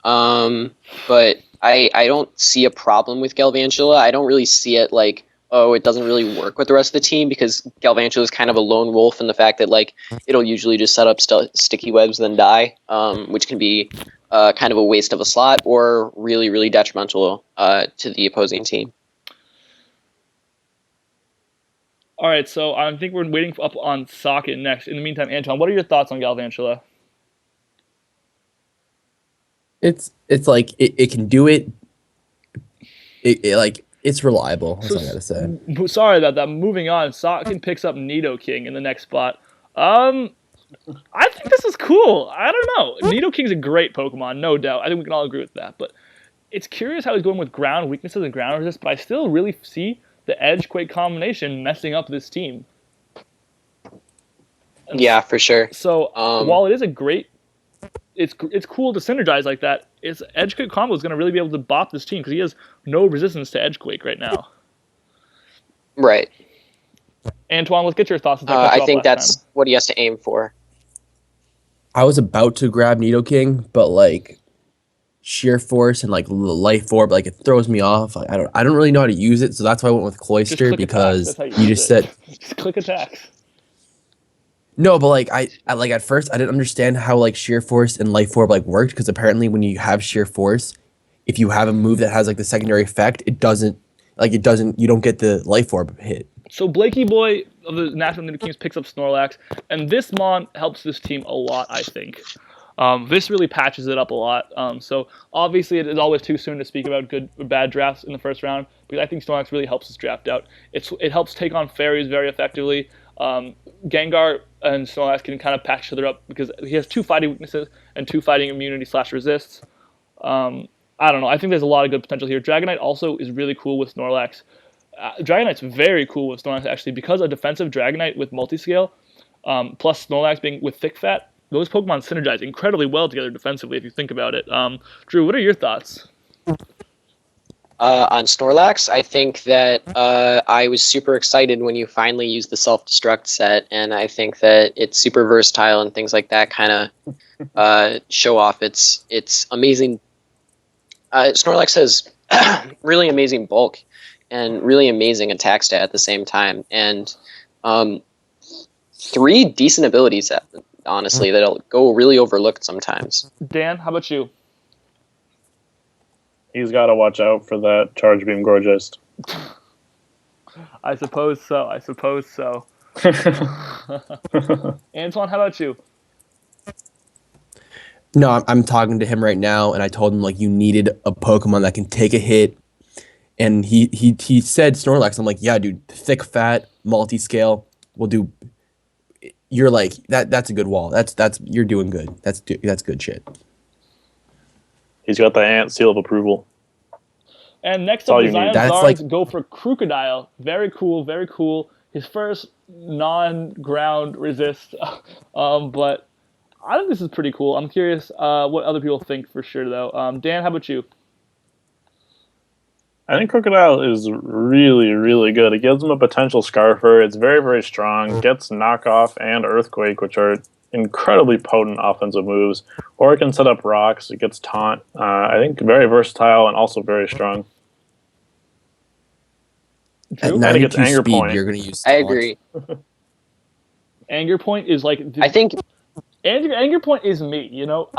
But I don't see a problem with Galvantula. I don't really see it like, oh, it doesn't really work with the rest of the team, because Galvantula is kind of a lone wolf in the fact that like it'll usually just set up sticky webs then die, which can be kind of a waste of a slot or really, really detrimental to the opposing team. All right, so I think we're waiting up on SAWKIN next. In the meantime, Antoine, what are your thoughts on Galvantula? It's like it can do it. It's reliable. That's all I gotta say. Sorry about that. Moving on, SAWKIN picks up Nidoking in the next spot. I think this is cool. I don't know. Nidoking's a great Pokemon, no doubt. I think we can all agree with that. But it's curious how he's going with ground weaknesses and ground resist. But I still really see the Edge-Quake combination messing up this team. Yeah, for sure. So while it is a great, it's cool to synergize like that. Its Edge-Quake combo is going to really be able to bop this team because he has no resistance to Edge-Quake right now. Right. Antoine, let's get your thoughts. I think that's what he has to aim for. I was about to grab Nidoking, but like sheer force and like life orb, like it throws me off. Like, I don't really know how to use it, so that's why I went with Cloyster, because you just said just click attacks. No, but like I like at first I didn't understand how like sheer force and life orb like worked, because apparently when you have sheer force, if you have a move that has like the secondary effect, you don't get the life orb hit. So BLAKEYBOY of the National NIDOKINGS picks up Snorlax, and this mon helps this team a lot, I think. This really patches it up a lot. So obviously it is always too soon to speak about good or bad drafts in the first round, because I think Snorlax really helps this draft out. It helps take on fairies very effectively. Gengar and Snorlax can kind of patch each other up because he has 2 fighting weaknesses and 2 fighting immunity/resists. I don't know. I think there's a lot of good potential here. Dragonite also is really cool with Snorlax. Dragonite's very cool with Snorlax, actually, because a defensive Dragonite with multiscale, plus Snorlax being with thick fat, those Pokemon synergize incredibly well together defensively if you think about it. Drew, what are your thoughts? On Snorlax, I think that I was super excited when you finally used the self-destruct set, and I think that it's super versatile and things like that kind of show off its amazing... Snorlax has really amazing bulk and really amazing attack stat at the same time, and 3 decent abilities, honestly, that'll go really overlooked sometimes. Dan, how about you? He's got to watch out for that Charge Beam Gorgeist. I suppose so. Antoine, how about you? No, I'm talking to him right now, and I told him like you needed a Pokemon that can take a hit, and he said Snorlax. I'm like, yeah, dude, thick fat, multi-scale will do. You're like that's a good wall. You're doing good. That's good shit. He's got the ant seal of approval. And next up, the Zion Zards like... go for Crocodile. Very cool, very cool. His first non-ground resist, but I think this is pretty cool. I'm curious what other people think for sure, though. Dan, how about you? I think Crocodile is really, really good. It gives him a potential Scarfer. It's very, very strong. Gets Knockoff and Earthquake, which are incredibly potent offensive moves. Or it can set up rocks. It gets Taunt. I think very versatile and also very strong. At and it gets Anger speed, Point. You're going to use I agree. Anger Point is like... I think... Anger Point is me, you know?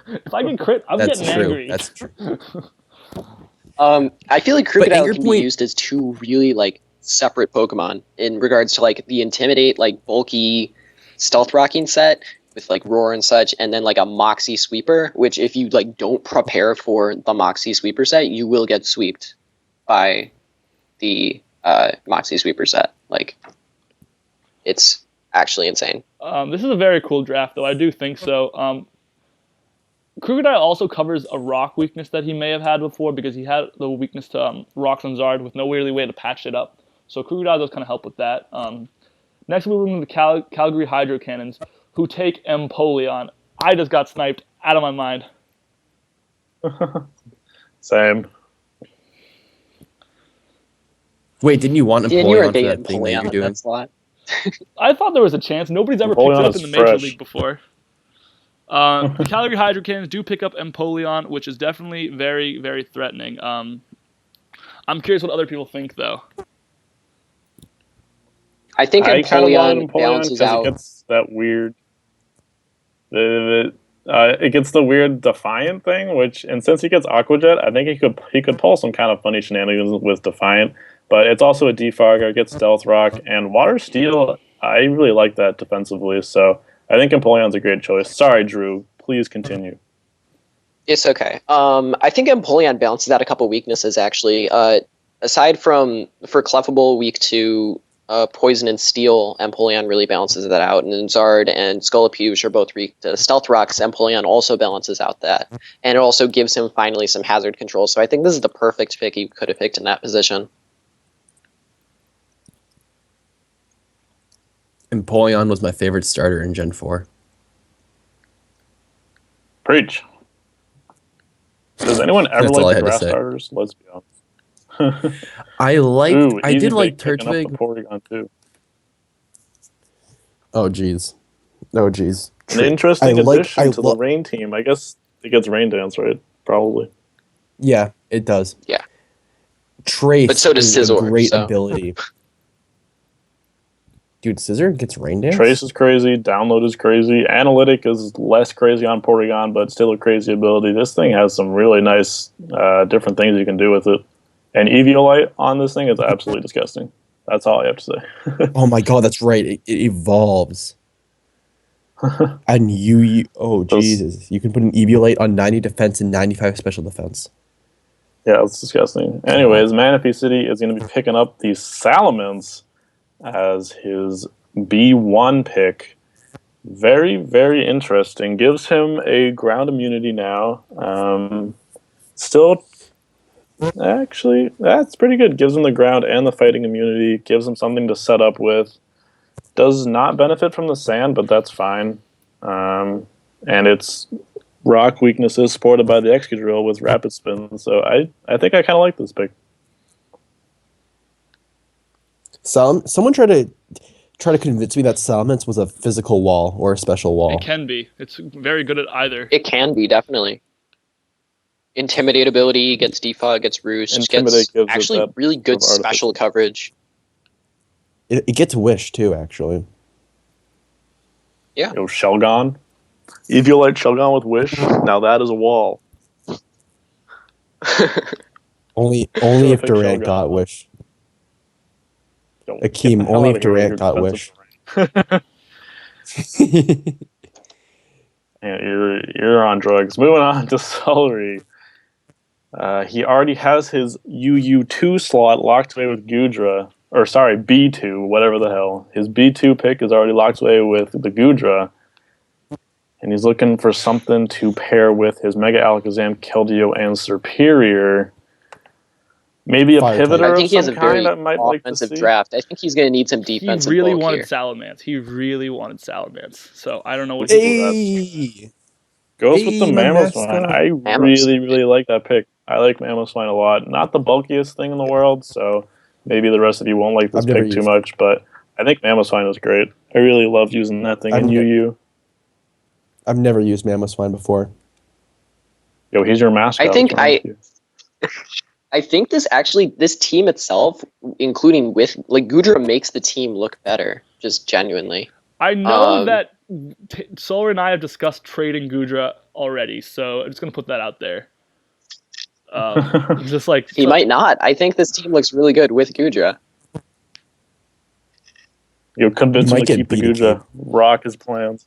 If I can crit, I'm getting angry. That's true. I feel like Crocodile can be Point... used as 2 really, like, separate Pokemon in regards to, like, the Intimidate, like, bulky stealth rocking set with, like, Roar and such, and then, like, a Moxie Sweeper, which if you, like, don't prepare for the Moxie Sweeper set, you will get sweeped by the Moxie Sweeper set. Like, it's actually insane. This is a very cool draft, though. I do think so. Krookodile also covers a rock weakness that he may have had before because he had the weakness to rocks on Zard with no really way to patch it up. So Krookodile does kind of help with that. Next, we move into the Calgary Hydro Cannons, who take Empoleon. I just got sniped out of my mind. Same. Wait, didn't you want Dan, you were a Empoleon for big that thing that Empoleon you're in doing? that slot. I thought there was a chance. Nobody's ever picked it Empoleon up is in the Major fresh. League before. The Calgary Hydro Cannons do pick up Empoleon, which is definitely very, very threatening. I'm curious what other people think, though. I think I kind of wanted Empoleon Empoleon balances because out. it gets that weird. It gets the weird Defiant thing, and since he gets Aqua Jet, I think he could pull some kind of funny shenanigans with Defiant. But it's also a Defogger, gets Stealth Rock, and Water Steel. I really like that defensively, so I think Empoleon's a great choice. Sorry, Drew. Please continue. It's okay. I think Empoleon balances out a couple weaknesses, actually. Aside from, for Clefable, weak to Poison and Steel, Empoleon really balances that out. And then Zard and Scolipede are both weak to Stealth Rocks. Empoleon also balances out that. And it also gives him finally some hazard control. So I think this is the perfect pick he could have picked in that position. Empoleon was my favorite starter in Gen 4. Preach. Does anyone ever That's all I like the had to grass say. starters? Let's be honest. I Easy did like pick picking up Turtwig. the Porygon too. Oh jeez. Oh jeez. An interesting addition to the love. Rain team. I guess it gets Rain Dance, right? Probably. Yeah, it does. Yeah. Trace But so does is a Scizor, great so. ability. Dude, Scissor gets Rain Dance? Trace is crazy. Download is crazy. Analytic is less crazy on Porygon, but still a crazy ability. This thing has some really nice different things you can do with it. And Eviolite on this thing is absolutely disgusting. That's all I have to say. Oh my god, that's right. It evolves. And oh Jesus. You can put an Eviolite on 90 defense and 95 special defense. Yeah, it's disgusting. Anyways, Manaphy City is going to be picking up the Salamence as his B1 pick. Very, very interesting. Gives him a ground immunity now. Still, actually, that's pretty good. Gives him the ground and the fighting immunity. Gives him something to set up with. Does not benefit from the sand, but that's fine. And it's rock weaknesses supported by the Excadrill with Rapid Spin. So I think I kind of like this pick. Someone tried to convince me that Salamence was a physical wall or a special wall. It can be. It's very good at either. It can be, definitely. Intimidate ability, gets Defog, gets Roost, Intimidate gets gives it actually that really good sort of special artificial- coverage. It gets Wish too, actually. Yo, Shelgon. Eviolite Shelgon with Wish. Now that is a wall. Only if Terrific Durant Shogun. got Wish. Yo, Akeem, get the hell only if outta here with Durant your got defensive Wish. Yeah, you're on drugs. Moving on to Sulllry. He already has his UU2 slot locked away with Goodra. Or sorry, B2, whatever the hell. His B2 pick is already locked away with the Goodra. And he's looking for something to pair with his Mega Alakazam, Keldeo, and Superior. Maybe a Fire type. pivoter I of think he has some a very kind I might like to offensive see. draft. I think he's going to need some He defensive really bulk wanted here. Salamence. He really wanted Salamence. So I don't know what to do. Hey! Goes with the Hey, my Mamoswine. mascot. I Mamoswine. really, really like that pick. I like Mamoswine a lot. Not the bulkiest thing in the world, so maybe the rest of you won't like this I've never pick too used much, but I think Mamoswine is great. I really love using that thing in UU. I've never used Mamoswine before. Yo, he's your mascot. I think What's wrong with you? I think this team itself, including with, like, Goodra makes the team look better, just genuinely. I know Um, that Solar and I have discussed trading Goodra already, so I'm just going to put that out there. Just like He might not. I think this team looks really good with Goodra. Yo, convince You him might to get keep the beat, Guja. kid. Rock his plans.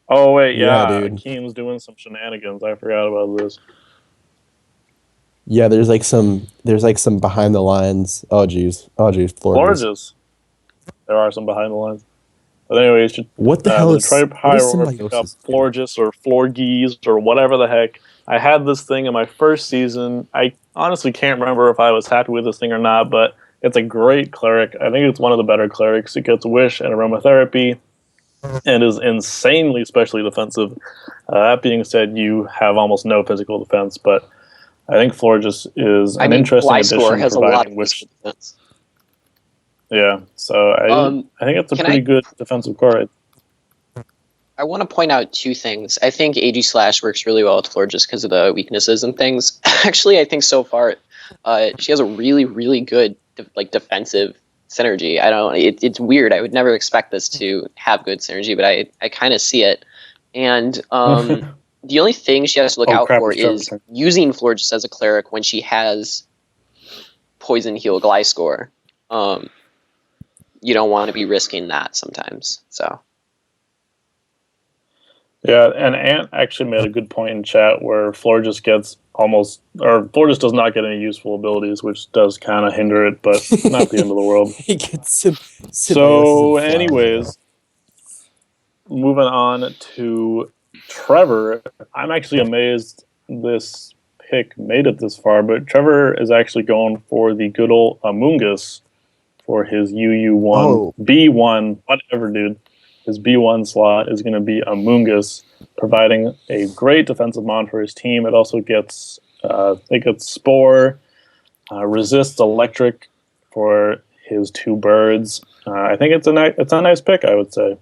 Oh, wait, Yeah, yeah. dude. Akeem's doing some shenanigans. I forgot about this. Yeah, there's like some behind the lines. Oh jeez, Florida's. Florida's. There are some behind the lines. But anyways, just, What the hell the is Detroit what is PYROAR pick up symbiosis? Florges or Florgees or whatever the heck. I had this thing in my first season. I honestly can't remember if I was happy with this thing or not, but it's a great cleric. I think it's one of the better clerics. It gets Wish and Aromatherapy and is insanely specially defensive. That being said, you have almost no physical defense, but I think Florges is an interesting Gliscor addition has a lot providing of Wish. defense. Yeah, so I think it's a pretty good defensive core. I want to point out two things. I think AG Slash works really well with Floor just because of the weaknesses and things. Actually, I think so far, she has a really, really good defensive synergy. It's weird. I would never expect this to have good synergy, but I kind of see it. And the only thing she has to look out for is using Floor just as a cleric when she has Poison Heal Gliscor. You don't want to be risking that sometimes. So. Yeah, and Ant actually made a good point in chat where Florges gets Florges does not get any useful abilities, which does kind of hinder it, but not the end of the world. He gets So, anyways, moving on to Trevor. I'm actually amazed this pick made it this far, but Trevor is actually going for the good old Amoongus for his UU1, B1, whatever, dude. His B1 slot is going to be Amoongus, providing a great defensive mon for his team. It also gets Spore, resists Electric for his 2 birds. I think it's a nice pick, I would say,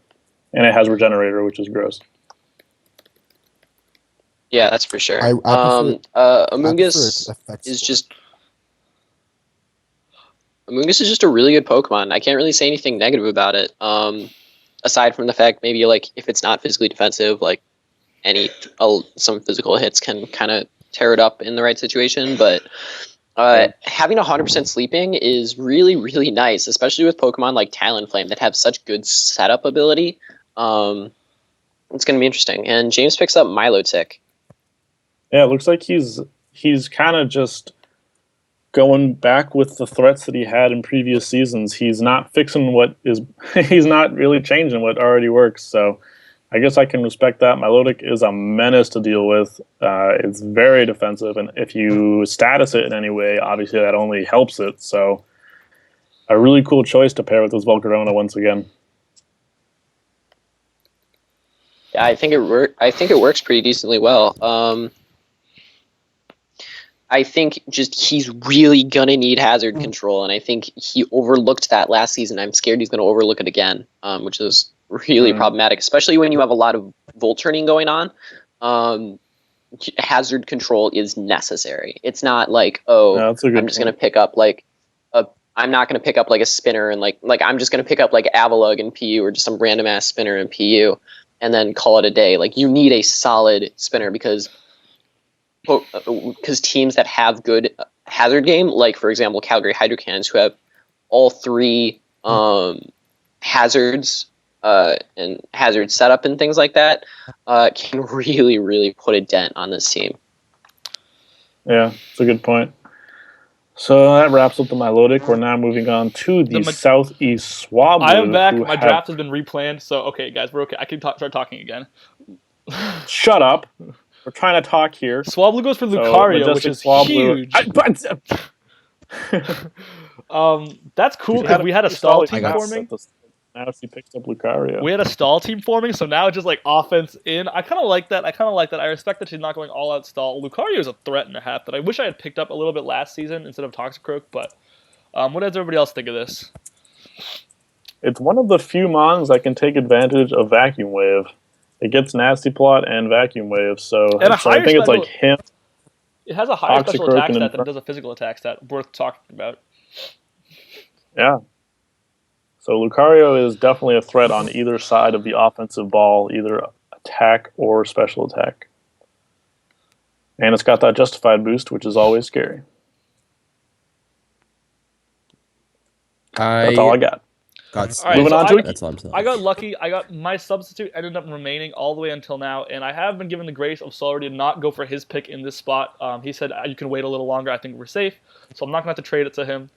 and it has Regenerator, which is gross. Yeah, that's for sure. Amoongus is just a really good Pokemon. I can't really say anything negative about it. Aside from the fact maybe if it's not physically defensive, some physical hits can kind of tear it up in the right situation. But having 100% sleeping is really, really nice, especially with Pokemon like Talonflame that have such good setup ability. It's going to be interesting. And James picks up Milotic. Yeah, it looks like he's kind of just going back with the threats that he had in previous seasons. He's not fixing he's not really changing what already works. So I guess I can respect that. Milotic is a menace to deal with. It's very defensive, and if you status it in any way, obviously that only helps it. So a really cool choice to pair with this Volcarona once again. Yeah, I think it works pretty decently well. I think he's really gonna need hazard control, and I think he overlooked that last season. I'm scared he's gonna overlook it again, which is really problematic, especially when you have a lot of Volt turning going on. Hazard control is necessary. It's not like, I'm just gonna pick up I'm not gonna pick up a spinner and I'm just gonna pick up Avalug and PU or just some random ass spinner and PU and then call it a day. You need a solid spinner because teams that have good hazard game, for example Calgary Hydro Cannons, who have all 3 hazards and hazard setup and things like that, can really, really put a dent on this team. Yeah, it's a good point. So that wraps up the Milotic. We're now moving on to the Southeast Swablu. I am back. My draft has been replanned. So, okay, guys, we're okay. I can start talking again. Shut up. We're trying to talk here. Swablu goes for Lucario, which is huge. That's cool because we had a stall team forming. Now she picks up Lucario. We had a stall team forming, so now it's just offense in. I kind of like that. I respect that she's not going all out stall. Lucario is a threat and a half that I wish I had picked up a little bit last season instead of Toxicroak. But what does everybody else think of this? It's one of the few mons that can take advantage of Vacuum Wave. It gets Nasty Plot and Vacuum Wave, so I think it's like him. It has a higher special attack stat than it does a physical attack stat. Worth talking about. Yeah. So Lucario is definitely a threat on either side of the offensive ball, either attack or special attack. And it's got that justified boost, which is always scary. That's all I got. Moving on to it. That's all I'm saying. I got lucky. My substitute ended up remaining all the way until now, and I have been given the grace of SULLRY to not go for his pick in this spot. He said you can wait a little longer. I think we're safe, so I'm not going to have to trade it to him.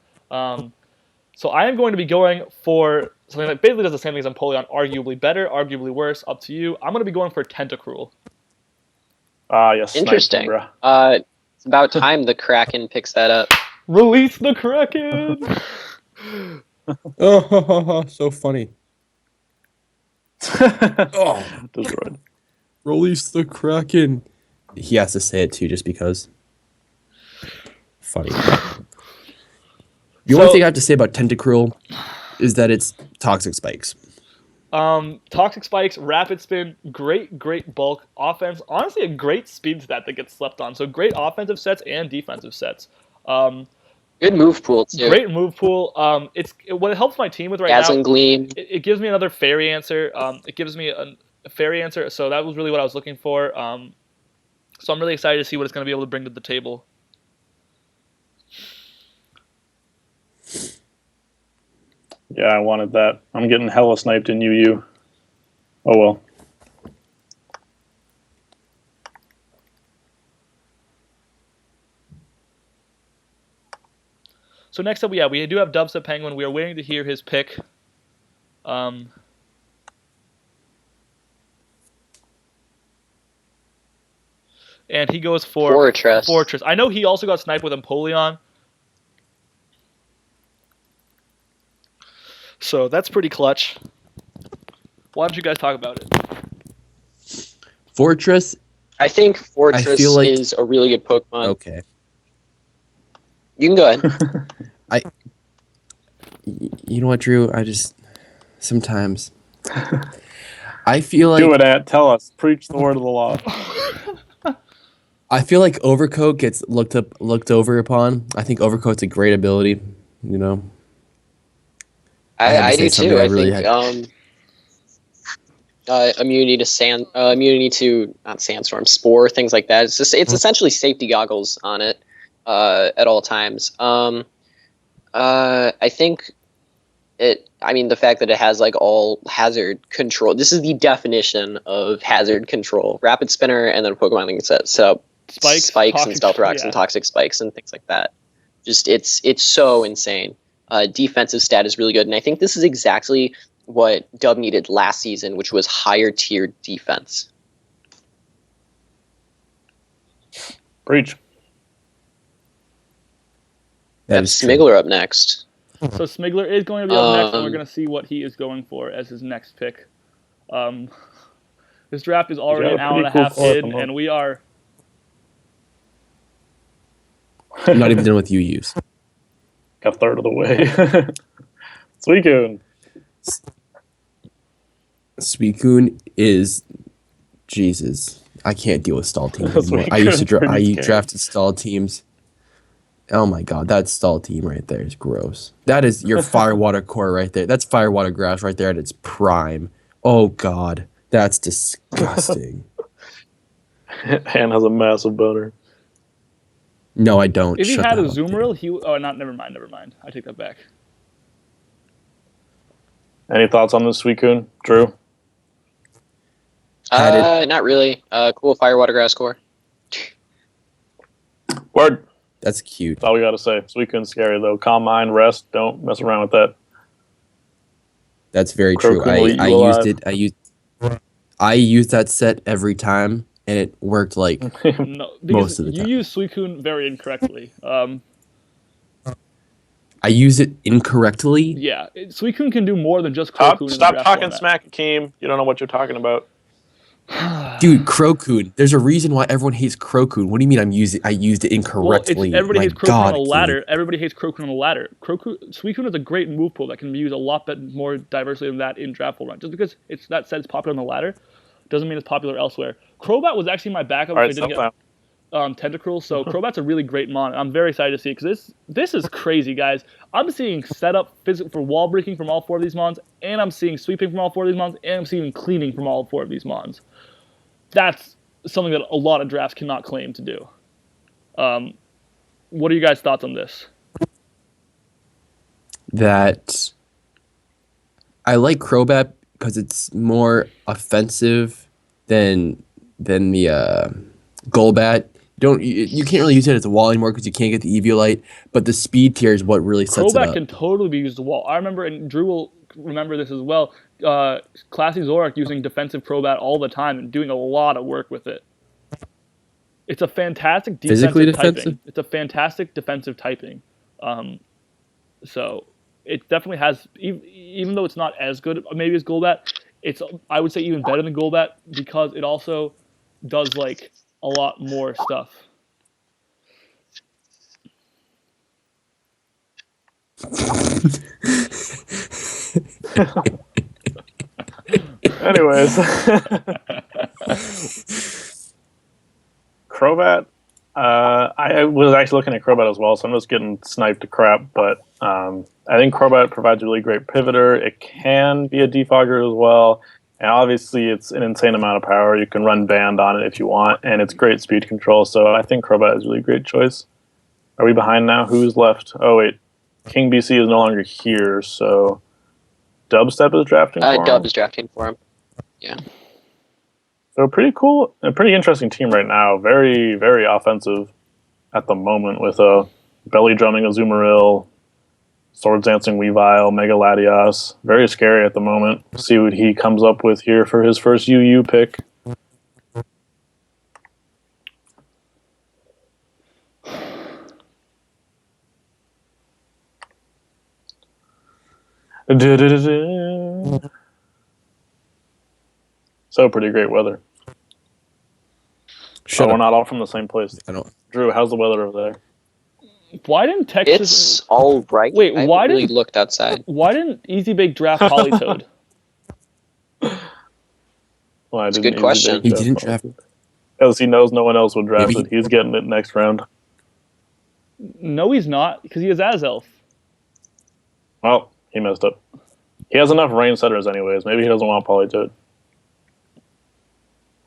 So I am going to be going for something that basically does the same thing as Empoleon, arguably better, arguably worse, up to you. I'm going to be going for Tentacruel. Yes. Interesting. Bro. It's about time the Kraken picks that up. Release the Kraken! Oh, so funny. Oh, destroyed. Release the Kraken. He has to say it too, just because. Funny. The only thing I have to say about Tentacruel is that it's Toxic Spikes. Toxic Spikes, Rapid Spin, great bulk offense. Honestly, a great speed stat that gets slept on. So great offensive sets and defensive sets. Good move pool too. Great move pool. What it helps my team with right Dazzling now. Gleam. It gives me another fairy answer. It gives me a fairy answer. So that was really what I was looking for. So I'm really excited to see what it's going to be able to bring to the table. Yeah, I wanted that. I'm getting hella sniped in UU. Oh well. So next up, we do have DUBSTEPPENGUIN. We are waiting to hear his pick. And he goes for Fortress. I know he also got sniped with Empoleon. So that's pretty clutch. Why don't you guys talk about it? Fortress. I think Fortress is a really good Pokemon. Okay. You can go ahead. You know what, Drew? Sometimes I feel like do it at. Tell us. Preach the word of the law. I feel like Overcoat gets looked over upon. I think Overcoat's a great ability. You know. I do too. I think immunity to not sandstorm, spore, things like that. It's essentially safety goggles on it at all times. I think the fact that it has like all hazard control. This is the definition of hazard control. Rapid Spinner and then Pokemon thing set up spikes and Stealth Rocks and Toxic Spikes and things like that. Just it's so insane. Defensive stat is really good, and I think this is exactly what Dub needed last season, which was higher tier defense. Preach. That's SMIGGLER up next. So SMIGGLER is going to be up next, and we're going to see what he is going for as his next pick. This draft is already an hour and a half in, and we are not even done with UUs. Got a third of the way. Suicune. Suicune is Jesus. I can't deal with stall teams anymore. I used to drafted stall teams. Oh my god, that stall team right there is gross. That is your Firewater core right there. That's Firewater grass right there at its prime. Oh god, that's disgusting. Han has a massive boner. No, I don't. If he had a Zoomeril, never mind. I take that back. Any thoughts on this Suicune, Drew? Not really. Cool Firewater grass core. Word. That's cute. That's all we gotta say. Suicune's scary though. Calm mind, rest. Don't mess around with that. That's very true. I used that set every time, and it worked like most of the time. You use Suicune very incorrectly. I use it incorrectly? Yeah, Suicune can do more than just Crocoon. Stop talking smack, Akeem. You don't know what you're talking about. Dude, Crocoon. There's a reason why everyone hates Crocoon. What do you mean I used it incorrectly? Well, everybody hates Crocoon on the ladder. Everybody hates Crocoon on the ladder. Suicune is a great move pool that can be used a lot more diversely than that in draft pool run. Just because that set is popular on the ladder doesn't mean it's popular elsewhere. Crobat was actually my backup if I didn't get Tentacruel, so Crobat's a really great mon. I'm very excited to see it because this is crazy, guys. I'm seeing setup for wall breaking from all 4 of these mons, and I'm seeing sweeping from all 4 of these mons, and I'm seeing cleaning from all 4 of these mons. That's something that a lot of drafts cannot claim to do. What are you guys' thoughts on this? That I like Crobat because it's more offensive than the Golbat. You can't really use it as a wall anymore because you can't get the Eviolite, but the speed tier is what really sets it up. Crobat can totally be used as a wall. I remember, and Drew will remember this as well. Classy Zorak using defensive Crobat all the time and doing a lot of work with it. It's a fantastic Physically defensive defensive? typing. It's a fantastic defensive typing. So it definitely has, even though it's not as good maybe as Golbat, it's, I would say, even better than Golbat because it also does like a lot more stuff. Anyways, Crobat. I was actually looking at Crobat as well, so I'm just getting sniped to crap. But I think Crobat provides a really great pivoter. It can be a defogger as well, and obviously it's an insane amount of power. You can run Band on it if you want, and it's great speed control. So I think Crobat is a really great choice. Are we behind now? Who's left? Oh wait, King BC is no longer here, so Dubstep is drafting for him? Dub is drafting for him. Yeah. So pretty cool, a pretty interesting team right now. Very, very offensive at the moment with belly drumming Azumarill, Swords Dancing Weavile, Mega Latios. Very scary at the moment. See what he comes up with here for his first UU pick. So pretty great weather. Shut We're up. not all from the same place. I don't. Drew, how's the weather over there? Why didn't Texas? It's all right. Wait, I why haven't really didn't- looked outside. Why didn't EZBake draft Politoed? Well, That's a good question. He didn't draft. Because he knows no one else would draft Maybe it. He's getting it next round. No, he's not, because he has Azelf. Well, he messed up. He has enough rain setters anyways. Maybe he doesn't want Politoed.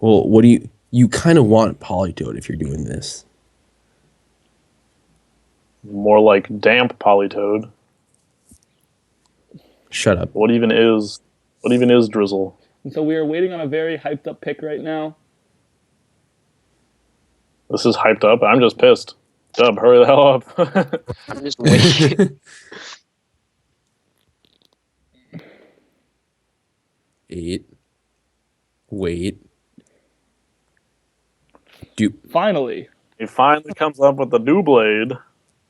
Well, what do you kind of want Politoed if you're doing this? More like damp Politoed. Shut up. What even is Drizzle? And so we are waiting on a very hyped up pick right now. This is hyped up. I'm just pissed. Dub, hurry the hell up. I'm just waiting. Wait. Finally. He finally comes up with the Doublade,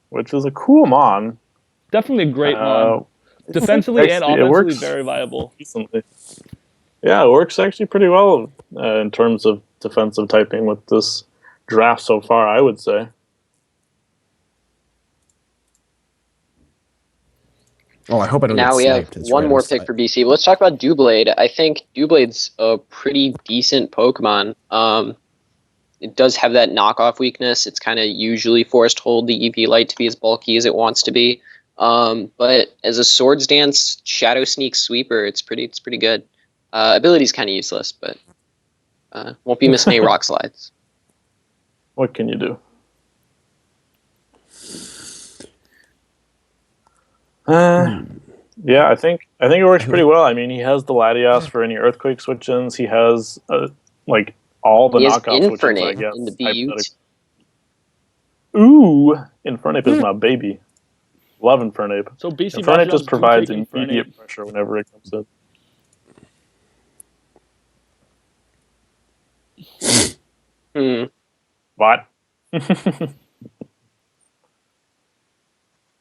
which is a cool mon. Definitely a great one. Defensively and actually, it offensively, works very viable. decently. Yeah, it works actually pretty well in terms of defensive typing with this draft so far, I would say. Oh, I hope I don't Now get we have sniped. It's one right more on the pick side. for BC. Let's talk about Doublade. I think Doublade's a pretty decent Pokemon. It does have that knockoff weakness. It's kind of usually forced hold the EV Light to be as bulky as it wants to be. But as a Swords Dance Shadow Sneak Sweeper, it's pretty good. Ability's kind of useless, but won't be missing any Rock Slides. What can you do? Yeah, I think it works pretty well. I mean, he has the Latios for any Earthquake switch-ins. He has like all the He has knockoff switch-ins, I Infernape guess. in the BUs. Ooh, Infernape is my baby. Love Infernape. So BC Infernape Bastions just do provides take immediate Infernape. pressure whenever it comes in. What?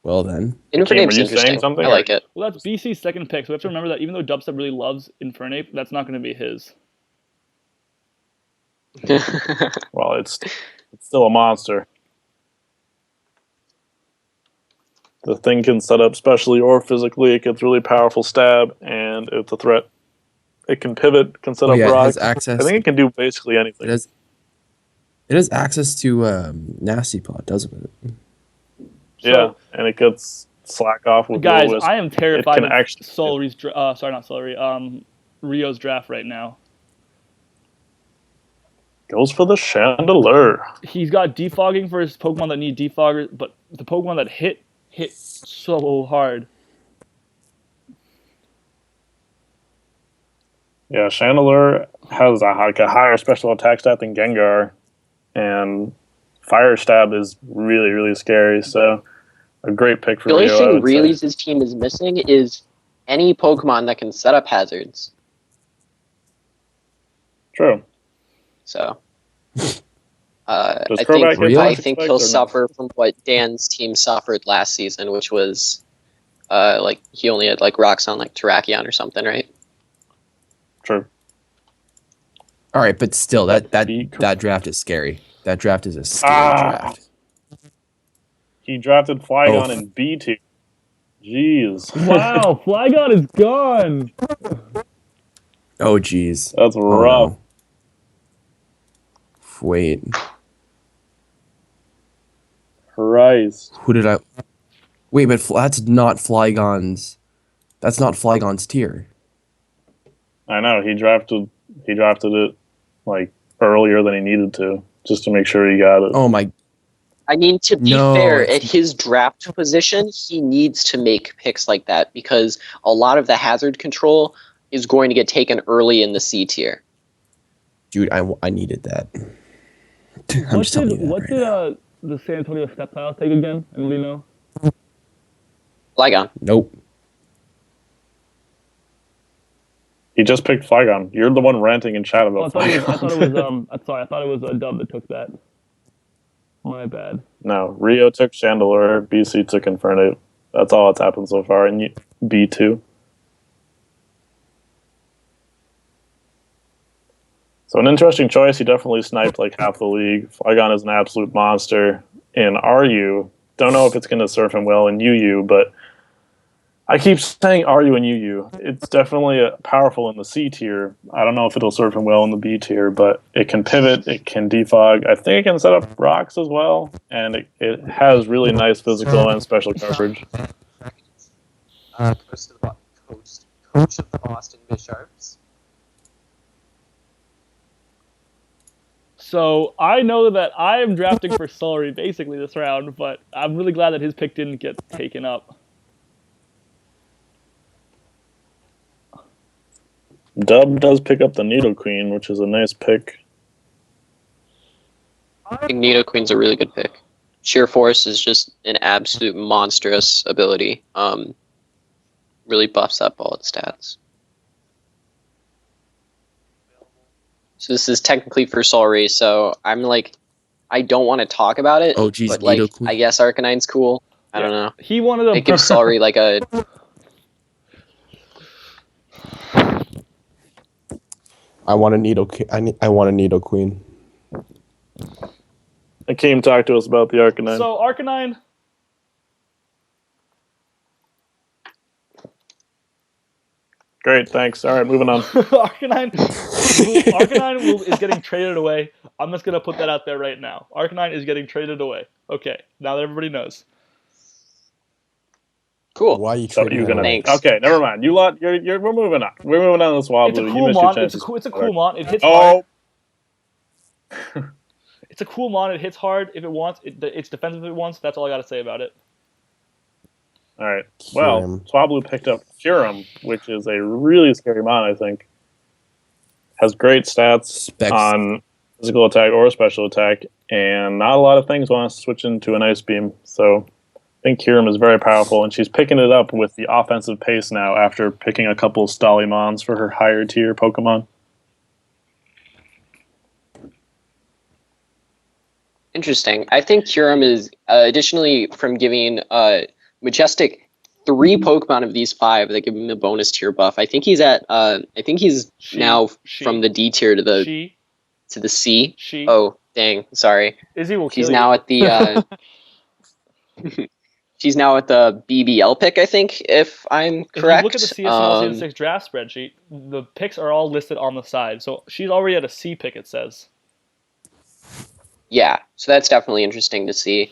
Well then. Were Infernape's you saying interesting. something, I like it. Well, that's BC's second pick, so we have to remember that even though Dubstep really loves Infernape, that's not going to be his. Well, it's still a monster. The thing can set up specially or physically. It gets really powerful stab, and it's a threat. It can pivot, can set up It rocks. has access. I think it can do basically anything. It has access to Nasty Plot, doesn't it? Yeah, and it gets slack off with Guys, Will-O-Wisp. I am terrified can of actually- Sully's Rio's draft right now. Goes for the Chandelier. He's got defogging for his Pokemon that need defogger, but the Pokemon that hit so hard. Yeah, Chandelier has a higher special attack stat than Gengar, and Fire Stab is really, really scary. So, a great pick for The only Rio. I thing would say. really his team is missing is any Pokemon that can set up hazards. True. So, Does I Crobat think get I Toxic think Spikes he'll or no? suffer from what Dan's team suffered last season, which was like he only had like rocks on like Terrakion or something, right? True. All right, but still, that Be- draft is scary. That draft is a scary draft. He drafted Flygon Oh. in B2. Jeez. Wow, Flygon is gone. Oh, geez. That's Oh, rough. no. Wait, Christ. who did I? Wait, but that's not Flygon's. That's not Flygon's tier. I know, he drafted it like earlier than he needed to, just to make sure he got it. Oh my. I mean, to be No, fair, it's- at his draft position, he needs to make picks like that because a lot of the hazard control is going to get taken early in the C tier. Dude, I needed that. I'm What just telling did you that what right did now. the San Antonio SCEPTILES take again? Anybody know? Flygon. Nope. He just picked Flygon. You're the one ranting in chat Oh, I about thought Flygon. I thought it was a dub that took that. My bad. No, Rio took Chandelure, BC took Infernape. That's all that's happened so far in B2. So an interesting choice. He definitely sniped like half the league. Flygon is an absolute monster in RU. Don't know if it's going to serve him well in UU, but I keep saying RU and UU. It's definitely powerful in the C tier. I don't know if it'll serve him well in the B tier, but it can pivot, it can defog. I think it can set up rocks as well, and it has really nice physical and special coverage. Coach of the Boston Bisharps. So I know that I am drafting for SULLRY basically this round, but I'm really glad that his pick didn't get taken up. Dub does pick up the Nidoqueen, which is a nice pick. I think Nidoqueen's a really good pick. Sheer Force is just an absolute monstrous ability. Really buffs up all its stats. So this is technically for SULLRY, so I'm like, I don't want to talk about it, Oh, geez, but like, Nidoqueen. I guess Arcanine's cool. I don't know. He wanted a It gives SULLRY like a... I want a Nidoqueen. I want a Nidoqueen. Akeem talked to us about the Arcanine. So Arcanine. Great, thanks. All right, moving on. Arcanine is getting traded away. I'm just gonna put that out there right now. Arcanine is getting traded away. Okay, now that everybody knows. Cool. Why are you So trading you that gonna? away? Thanks. Okay, never mind. You lot, we're moving on. We're moving on this wild It's a blue. You cool missed your mon. chances. It's a cool mon. It hits hard. Oh, It's a cool mon. It hits hard if it wants. It's defensive if it wants. That's all I gotta say about it. all right. Well, Kyurem. Swablu picked up Kyurem, which is a really scary mon, I think. Has great stats Specs. on physical attack or special attack, and not a lot of things want to switch into an Ice Beam. So I think Kyurem is very powerful, and she's picking it up with the offensive pace now after picking a couple Stollymons for her higher tier Pokemon. Interesting. I think Kyurem is, additionally from giving Majestic 3 Pokemon of these 5 that give him the bonus tier buff. I think he's at, now from the D tier to the C. She. Oh, dang. Sorry. Izzy will kill She's you. now at the, she's now at the BBL pick, I think, if I'm If correct. you look at the CSML Season 6 draft spreadsheet, the picks are all listed on the side. So she's already at a C pick, it says. Yeah, so that's definitely interesting to see.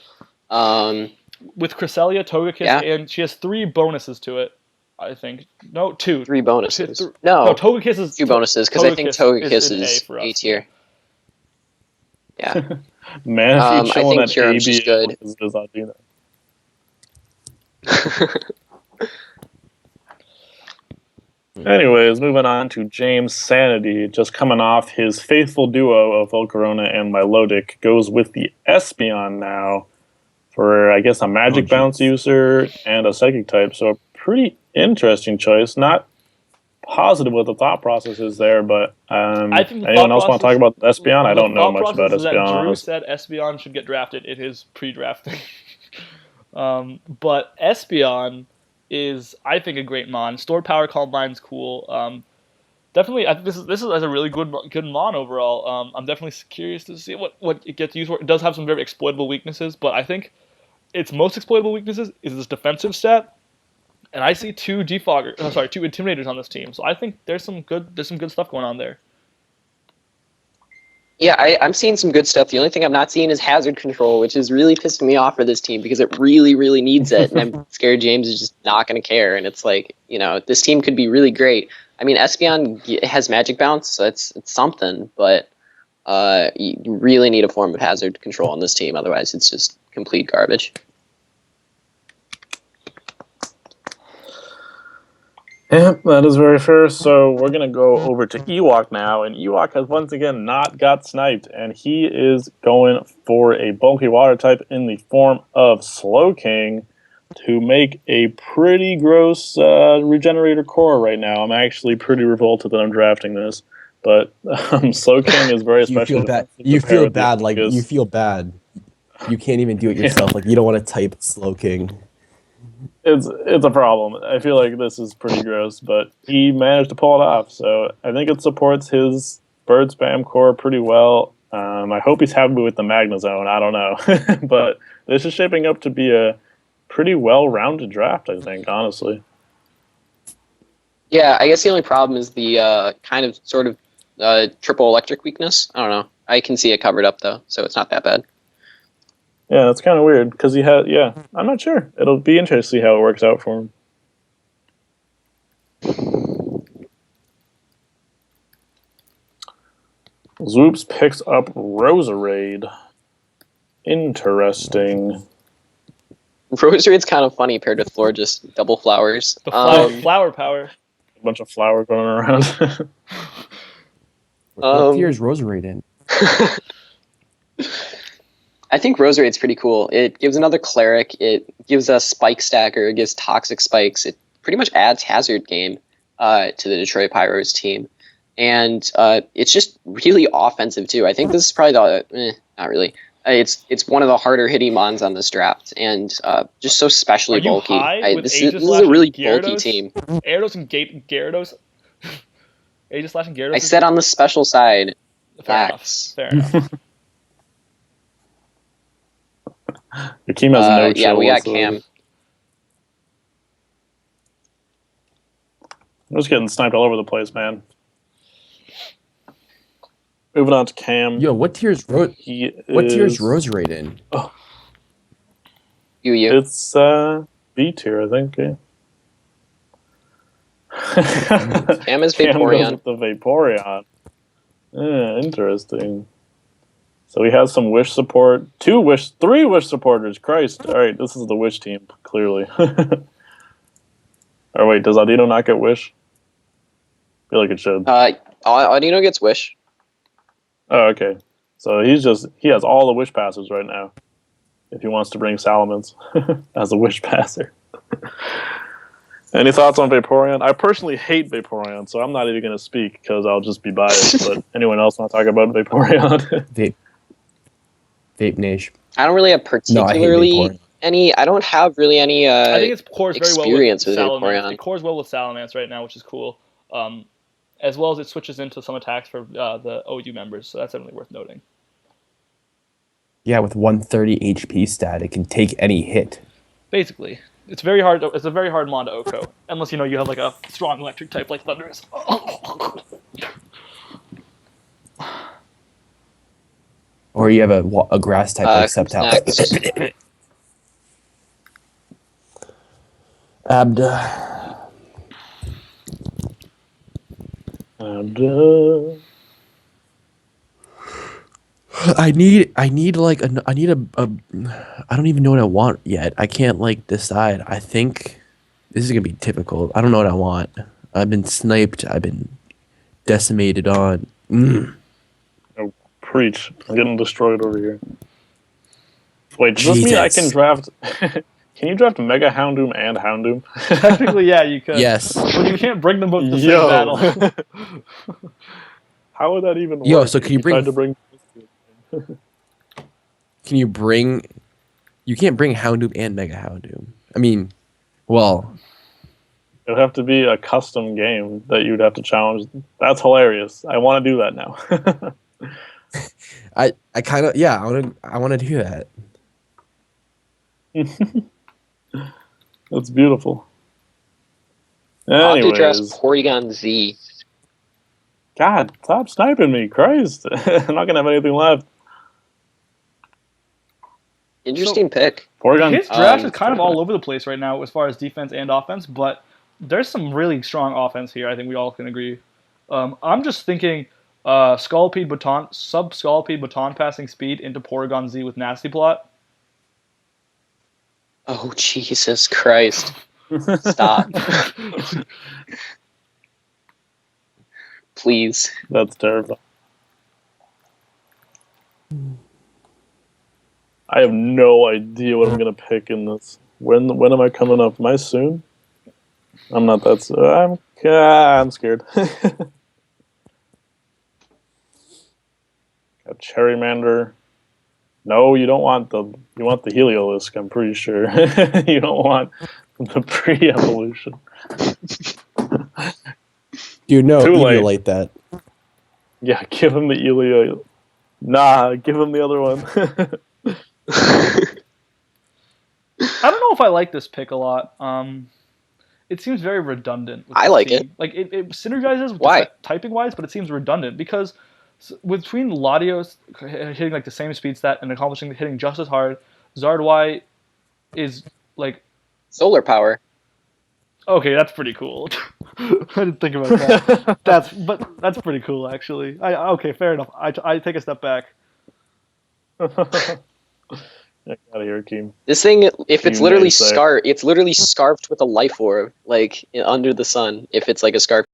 With Cresselia, Togekiss, Yeah. and she has 3 bonuses to it, I think. No, 2. 3 bonuses. Th- No, No, Togekiss is 2 bonuses, because I think Togekiss an A is for us. A tier. Yeah. Man, if you I chilling think at Kyurem's just good. does not do that. Anyways, moving on to James Sanity, just coming off his faithful duo of Volcarona and Milotic, goes with the Espeon now for, I guess, a Magic Bounce user and a Psychic type. So a pretty interesting choice. Not positive what the thought process is there, but I think the anyone thought else want to talk about Espeon? I don't know much about is that Espeon. Drew said Espeon should get drafted in his pre-drafting. But Espeon is, I think, a great mon. Stored power Columbine's cool. Definitely, I think this is a really good mon overall. I'm definitely curious to see what it gets used for. It does have some very exploitable weaknesses, but I think its most exploitable weaknesses is this defensive stat. And I see two Intimidators on this team, so I think there's some good stuff going on there. Yeah, I'm seeing some good stuff. The only thing I'm not seeing is hazard control, which is really pissing me off for this team because it really, really needs it. And I'm scared James is just not going to care. And it's like, this team could be really great. I mean, Espeon has Magic Bounce, so it's something, but you really need a form of hazard control on this team. Otherwise, it's just complete garbage. Yep, that is very fair. So we're going to go over to EWOK now, and EWOK has once again not got sniped, and he is going for a bulky water type in the form of Slowking to make a pretty gross regenerator core right now. I'm actually pretty revolted that I'm drafting this, but Slowking is very special. You feel bad. You feel bad. You can't even do it yourself. Like, you don't want to type Slowking. It's a problem. I feel like this is pretty gross, but he managed to pull it off. So I think it supports his bird spam core pretty well. I hope he's happy with the Magna Zone. I don't know, but this is shaping up to be a pretty well-rounded draft, I think, honestly. Yeah, I guess the only problem is the sort of triple electric weakness. I don't know. I can see it covered up though, so it's not that bad. Yeah, that's kind of weird because he had. Yeah, I'm not sure. It'll be interesting to see how it works out for him. ZWOOPS picks up Roserade. Interesting. Roserade's kind of funny paired with Florges double flowers. The flower power. A bunch of flowers running around. What tier is Roserade in? I think Roserade's pretty cool. It gives another cleric. It gives a spike stacker. It gives toxic spikes. It pretty much adds hazard game to the Detroit Pyros team, and it's just really offensive too. I think this is probably not really. It's one of the harder hitting mons on this draft, and just so specially bulky. This is a really bulky team. Gyarados and Gyarados. Aegis Slash and Gyarados. I said on the special side. Fair enough. Your team has no chill. Yeah, we got whatsoever. Cam. I'm just getting sniped all over the place, man. Moving on to Cam. Yo, what tier is Roserade in? You. It's B tier, I think. Yeah. Cam is Cam goes Vaporeon. with the Vaporeon. Yeah, interesting. So he has some Wish support. 3 Wish supporters. Christ. All right, this is the Wish team, clearly. Or wait, does Audino not get Wish? I feel like it should. Audino gets Wish. Oh, okay. So he has all the Wish passes right now. If he wants to bring Salamence as a Wish passer. Any thoughts on Vaporeon? I personally hate Vaporeon, so I'm not even going to speak because I'll just be biased. But anyone else want to talk about Vaporeon? Vape Nation. I don't really have particularly any. I don't have really any. I think it's cores very well with Vaporeon. Salamence. It cores well with Salamence right now, which is cool. As well as it switches into some attacks for the OU members, so that's definitely worth noting. Yeah, with 130 HP stat, it can take any hit. Basically, it's very hard. It's a very hard mon to OHKO, unless you have like a strong electric type like Thundurus. Or you have a grass type like SCEPTILES. Abda. I need I don't even know what I want yet. I can't decide. I think this is gonna be typical. I don't know what I want. I've been sniped. I've been decimated on. Oh, preach. I'm getting destroyed over here. Wait, does this mean I can draft Can you draft Mega Houndoom and Houndoom? Technically, yeah, you could. Yes. But you can't bring them both to the Yo. same battle. How would that even Yo, work? so can if you bring- tried to bring? Can you bring? You can't bring Houndoom and Mega Houndoom. I mean, well, It would have to be a custom game that you'd have to challenge. That's hilarious. I want to do that now. I kind of I want to do that. That's beautiful. Octo drafts Anyways, Porygon Z. God, stop sniping me, Christ! I'm not gonna have anything left. Interesting pick. Porygon. His draft is Um, kind of all over the place right now as far as defense and offense, but there's some really strong offense here. I think we all can agree. I'm just thinking Scolipede Baton, sub-Scolipede Baton passing speed into Porygon Z with Nasty Plot. Oh, Jesus Christ. Stop. Please. That's terrible. I have no idea what I'm gonna pick in this. When am I coming up? Am I soon? I'm not that. I'm scared. Got Cherrymander. No, you don't want the. You want the Heliolisk. I'm pretty sure. You don't want the pre-evolution. Dude, no, Too late. emulate that. Yeah, give him the Elio. Nah, give him the other one. I don't know if I like this pick a lot. It seems very redundant. With I the like team. it. Like it synergizes with Why? typing wise, but it seems redundant because between Latios hitting like the same speed stat and hitting just as hard, Zardwai is like Solar power. okay. That's pretty cool. I didn't think about that. That's pretty cool actually. Okay, fair enough. I take a step back. Get out of here, Keem. This thing, if it's You literally naysayer. it's literally scarfed with a life orb, like under the sun. If it's like a scarf